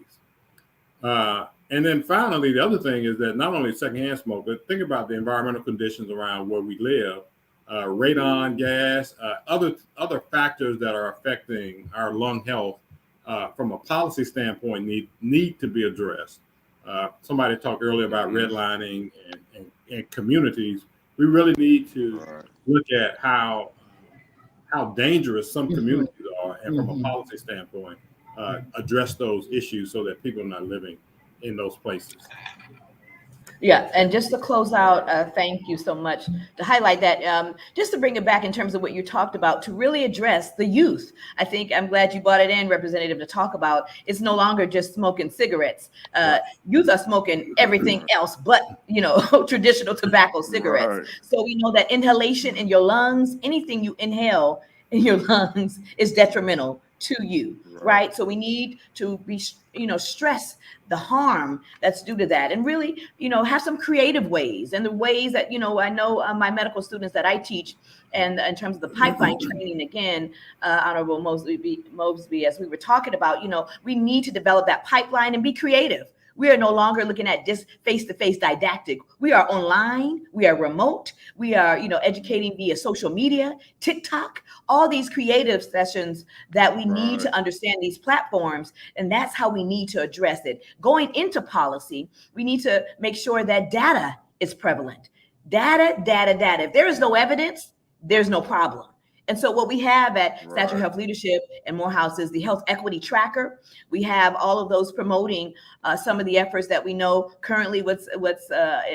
Speaker 13: And then finally, the other thing is that not only secondhand smoke, but think about the environmental conditions around where we live, radon gas, other factors that are affecting our lung health from a policy standpoint need to be addressed. Somebody talked earlier about redlining and communities. We really need to look at how dangerous some communities are, and from a policy standpoint, address those issues so that people are not living in those places.
Speaker 14: Yeah, and just to close out, thank you so much to highlight that. Just to bring it back in terms of what you talked about, to really address the youth. I think I'm glad you brought it in, Representative, to talk about it's no longer just smoking cigarettes. Youth are smoking everything else but, traditional tobacco cigarettes. So we know that inhalation in your lungs, anything you inhale in your lungs is detrimental to you, right? So we need to be, stress the harm that's due to that, and really, have some creative ways, and the ways that, I know my medical students that I teach, and in terms of the pipeline training, again, Honorable Mosby, as we were talking about, we need to develop that pipeline and be creative. We are no longer looking at just face-to-face didactic. We are online, we are remote, we are, educating via social media, TikTok, all these creative sessions that we need to understand these platforms. And that's how we need to address it. Going into policy, we need to make sure that data is prevalent. Data. If there is no evidence, there's no problem. And so what we have at Satchel Health Leadership and Morehouse is the Health Equity Tracker. We have all of those promoting some of the efforts that we know currently what's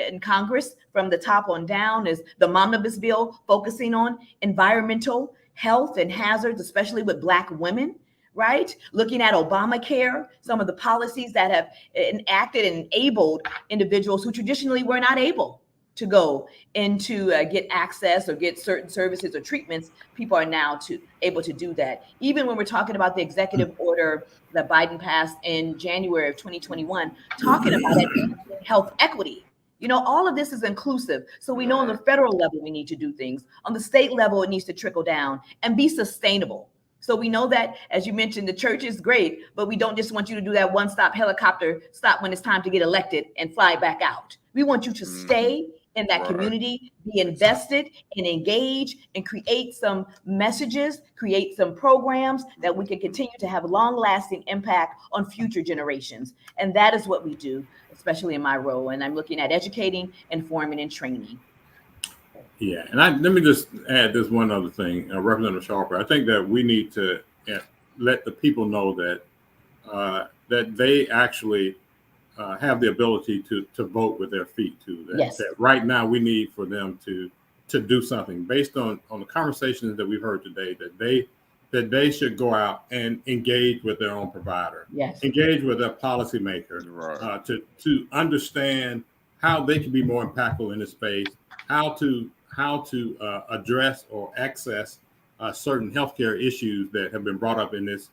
Speaker 14: in Congress from the top on down is the Omnibus bill focusing on environmental health and hazards, especially with Black women, right? Looking at Obamacare, some of the policies that have enacted and enabled individuals who traditionally were not able to go into get access or get certain services or treatments. People are now able to do that. Even when we're talking about the executive order that Biden passed in January of 2021, talking about health equity. All of this is inclusive. So we know on the federal level, we need to do things. On the state level, it needs to trickle down and be sustainable. So we know that, as you mentioned, the church is great, but we don't just want you to do that one-stop helicopter stop when it's time to get elected and fly back out. We want you to stay in that community, be invested and engage, and create some messages, create some programs that we can continue to have long-lasting impact on future generations. And that is what we do, especially in my role. And I'm looking at educating, informing, and training.
Speaker 13: Yeah, and let me just add this one other thing, Representative Sharper. I think that we need to let the people know that that they actually have the ability to vote with their feet too. That right now we need for them to do something based on the conversations that we've heard today. That they should go out and engage with their own provider, engage with their policymaker, to understand how they can be more impactful in this space, how to address or access certain healthcare issues that have been brought up in this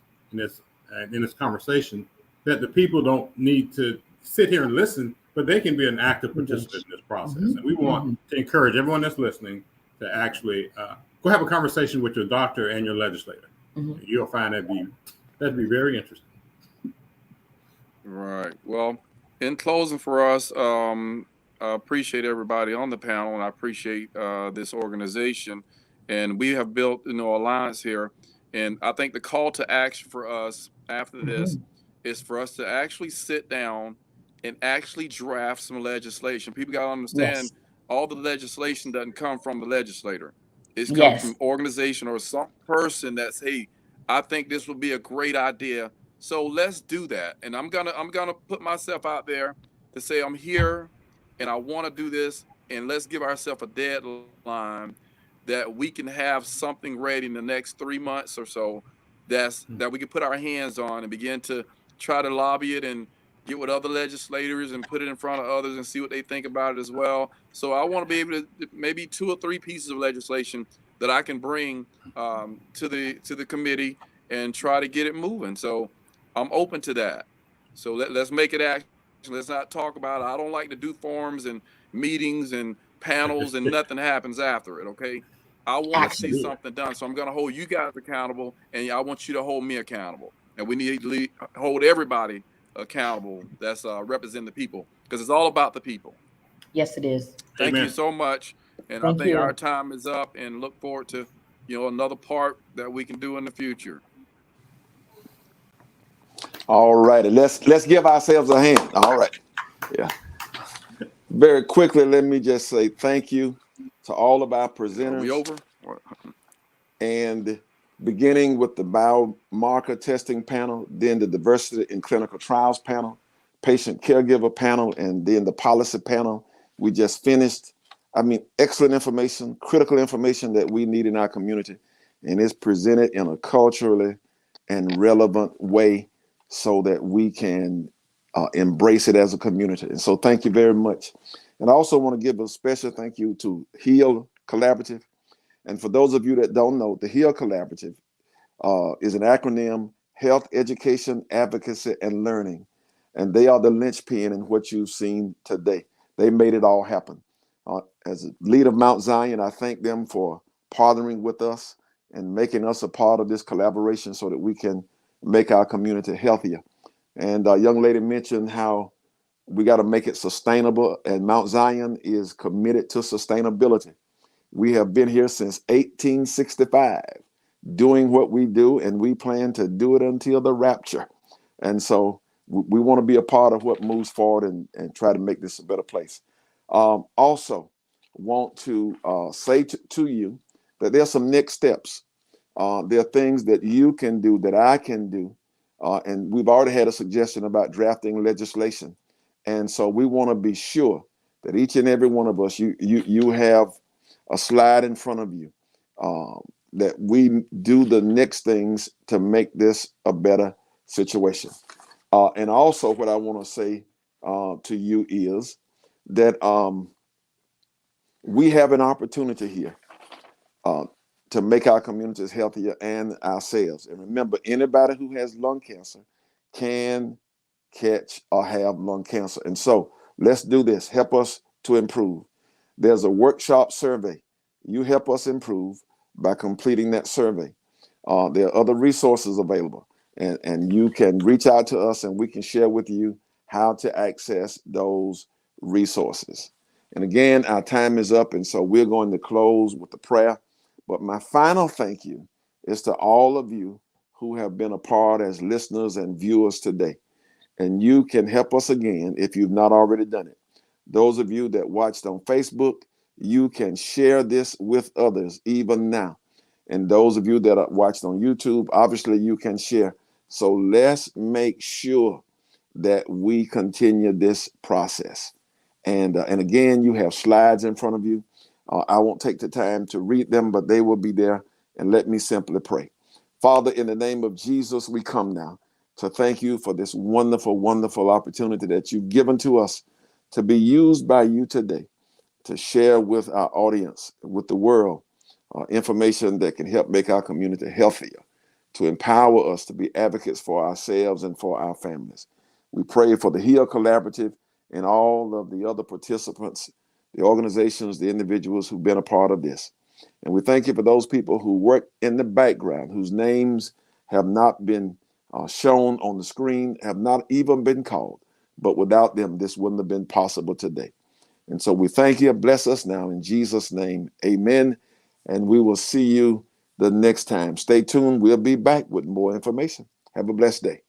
Speaker 13: conversation. That the people don't need to sit here and listen, but they can be an active participant in this process. And we want to encourage everyone that's listening to actually go have a conversation with your doctor and your legislator. You'll find that'd be very interesting.
Speaker 4: Right. Well, in closing for us, I appreciate everybody on the panel, and I appreciate this organization. And we have built, alliance here. And I think the call to action for us after this is for us to actually sit down and actually draft some legislation. People got to understand all the legislation doesn't come from the legislator. It's come from organization or some person that's, hey, I think this would be a great idea. So let's do that. And I'm gonna put myself out there to say I'm here and I want to do this, and let's give ourselves a deadline that we can have something ready in the next 3 months or so that we can put our hands on and begin to try to lobby it and get with other legislators and put it in front of others and see what they think about it as well. So I want to be able to maybe 2 or 3 pieces of legislation that I can bring to the committee and try to get it moving. So I'm open to that. So let's make it action. Let's not talk about it. I don't like to do forums and meetings and panels and nothing happens after it. Okay. I want to see something done. So I'm going to hold you guys accountable, and I want you to hold me accountable. And we need to hold everybody accountable that's representing the people, because it's all about the people.
Speaker 14: Yes, it is.
Speaker 4: Thank
Speaker 13: Amen.
Speaker 4: you so much. And
Speaker 14: Thank
Speaker 4: I think
Speaker 14: you.
Speaker 4: our time is up, and look forward to, another part that we can do in the future.
Speaker 7: All righty, let's give ourselves a hand. All right. Yeah. Very quickly, let me just say thank you to all of our presenters.
Speaker 4: Are we over?
Speaker 7: And beginning with the biomarker testing panel, then the diversity in clinical trials panel, patient caregiver panel, and then the policy panel. We just finished. I mean, excellent information, critical information that we need in our community, and it's presented in a culturally and relevant way so that we can embrace it as a community. And so thank you very much. And I also want to give a special thank you to HEAL Collaborative. And for those of you that don't know, the HEAL Collaborative is an acronym: Health, Education, Advocacy, and Learning. And they are the linchpin in what you've seen today. They made it all happen. As a leader of Mount Zion, I thank them for partnering with us and making us a part of this collaboration so that we can make our community healthier. And a young lady mentioned how we got to make it sustainable, and Mount Zion is committed to sustainability. We have been here since 1865 doing what we do, and we plan to do it until the rapture. And so we want to be a part of what moves forward and try to make this a better place. Also want to say to you that there's some next steps. There are things that you can do, that I can do. And we've already had a suggestion about drafting legislation. And so we want to be sure that each and every one of us, you have a slide in front of you, that we do the next things to make this a better situation. And also what I want to say to you is that we have an opportunity here to make our communities healthier and ourselves. And remember, anybody who has lung cancer can catch or have lung cancer. And so let's do this. Help us to improve. There's a workshop survey. You help us improve by completing that survey. There are other resources available, and you can reach out to us and we can share with you how to access those resources. And again, our time is up, and so we're going to close with a prayer. But my final thank you is to all of you who have been a part as listeners and viewers today. And you can help us again if you've not already done it. Those of you that watched on Facebook, you can share this with others even now. And those of you that are watched on YouTube, obviously you can share. So let's make sure that we continue this process. And again, you have slides in front of you. I won't take the time to read them, but they will be there. And let me simply pray. Father, in the name of Jesus, we come now to thank you for this wonderful, wonderful opportunity that you've given to us to be used by you today to share with our audience, with the world, information that can help make our community healthier, to empower us to be advocates for ourselves and for our families. We pray for the HEAL Collaborative and all of the other participants, the organizations, the individuals who've been a part of this. And we thank you for those people who work in the background, whose names have not been shown on the screen, have not even been called. But without them, this wouldn't have been possible today. And so we thank you. Bless us now in Jesus' name. Amen. And we will see you the next time. Stay tuned. We'll be back with more information. Have a blessed day.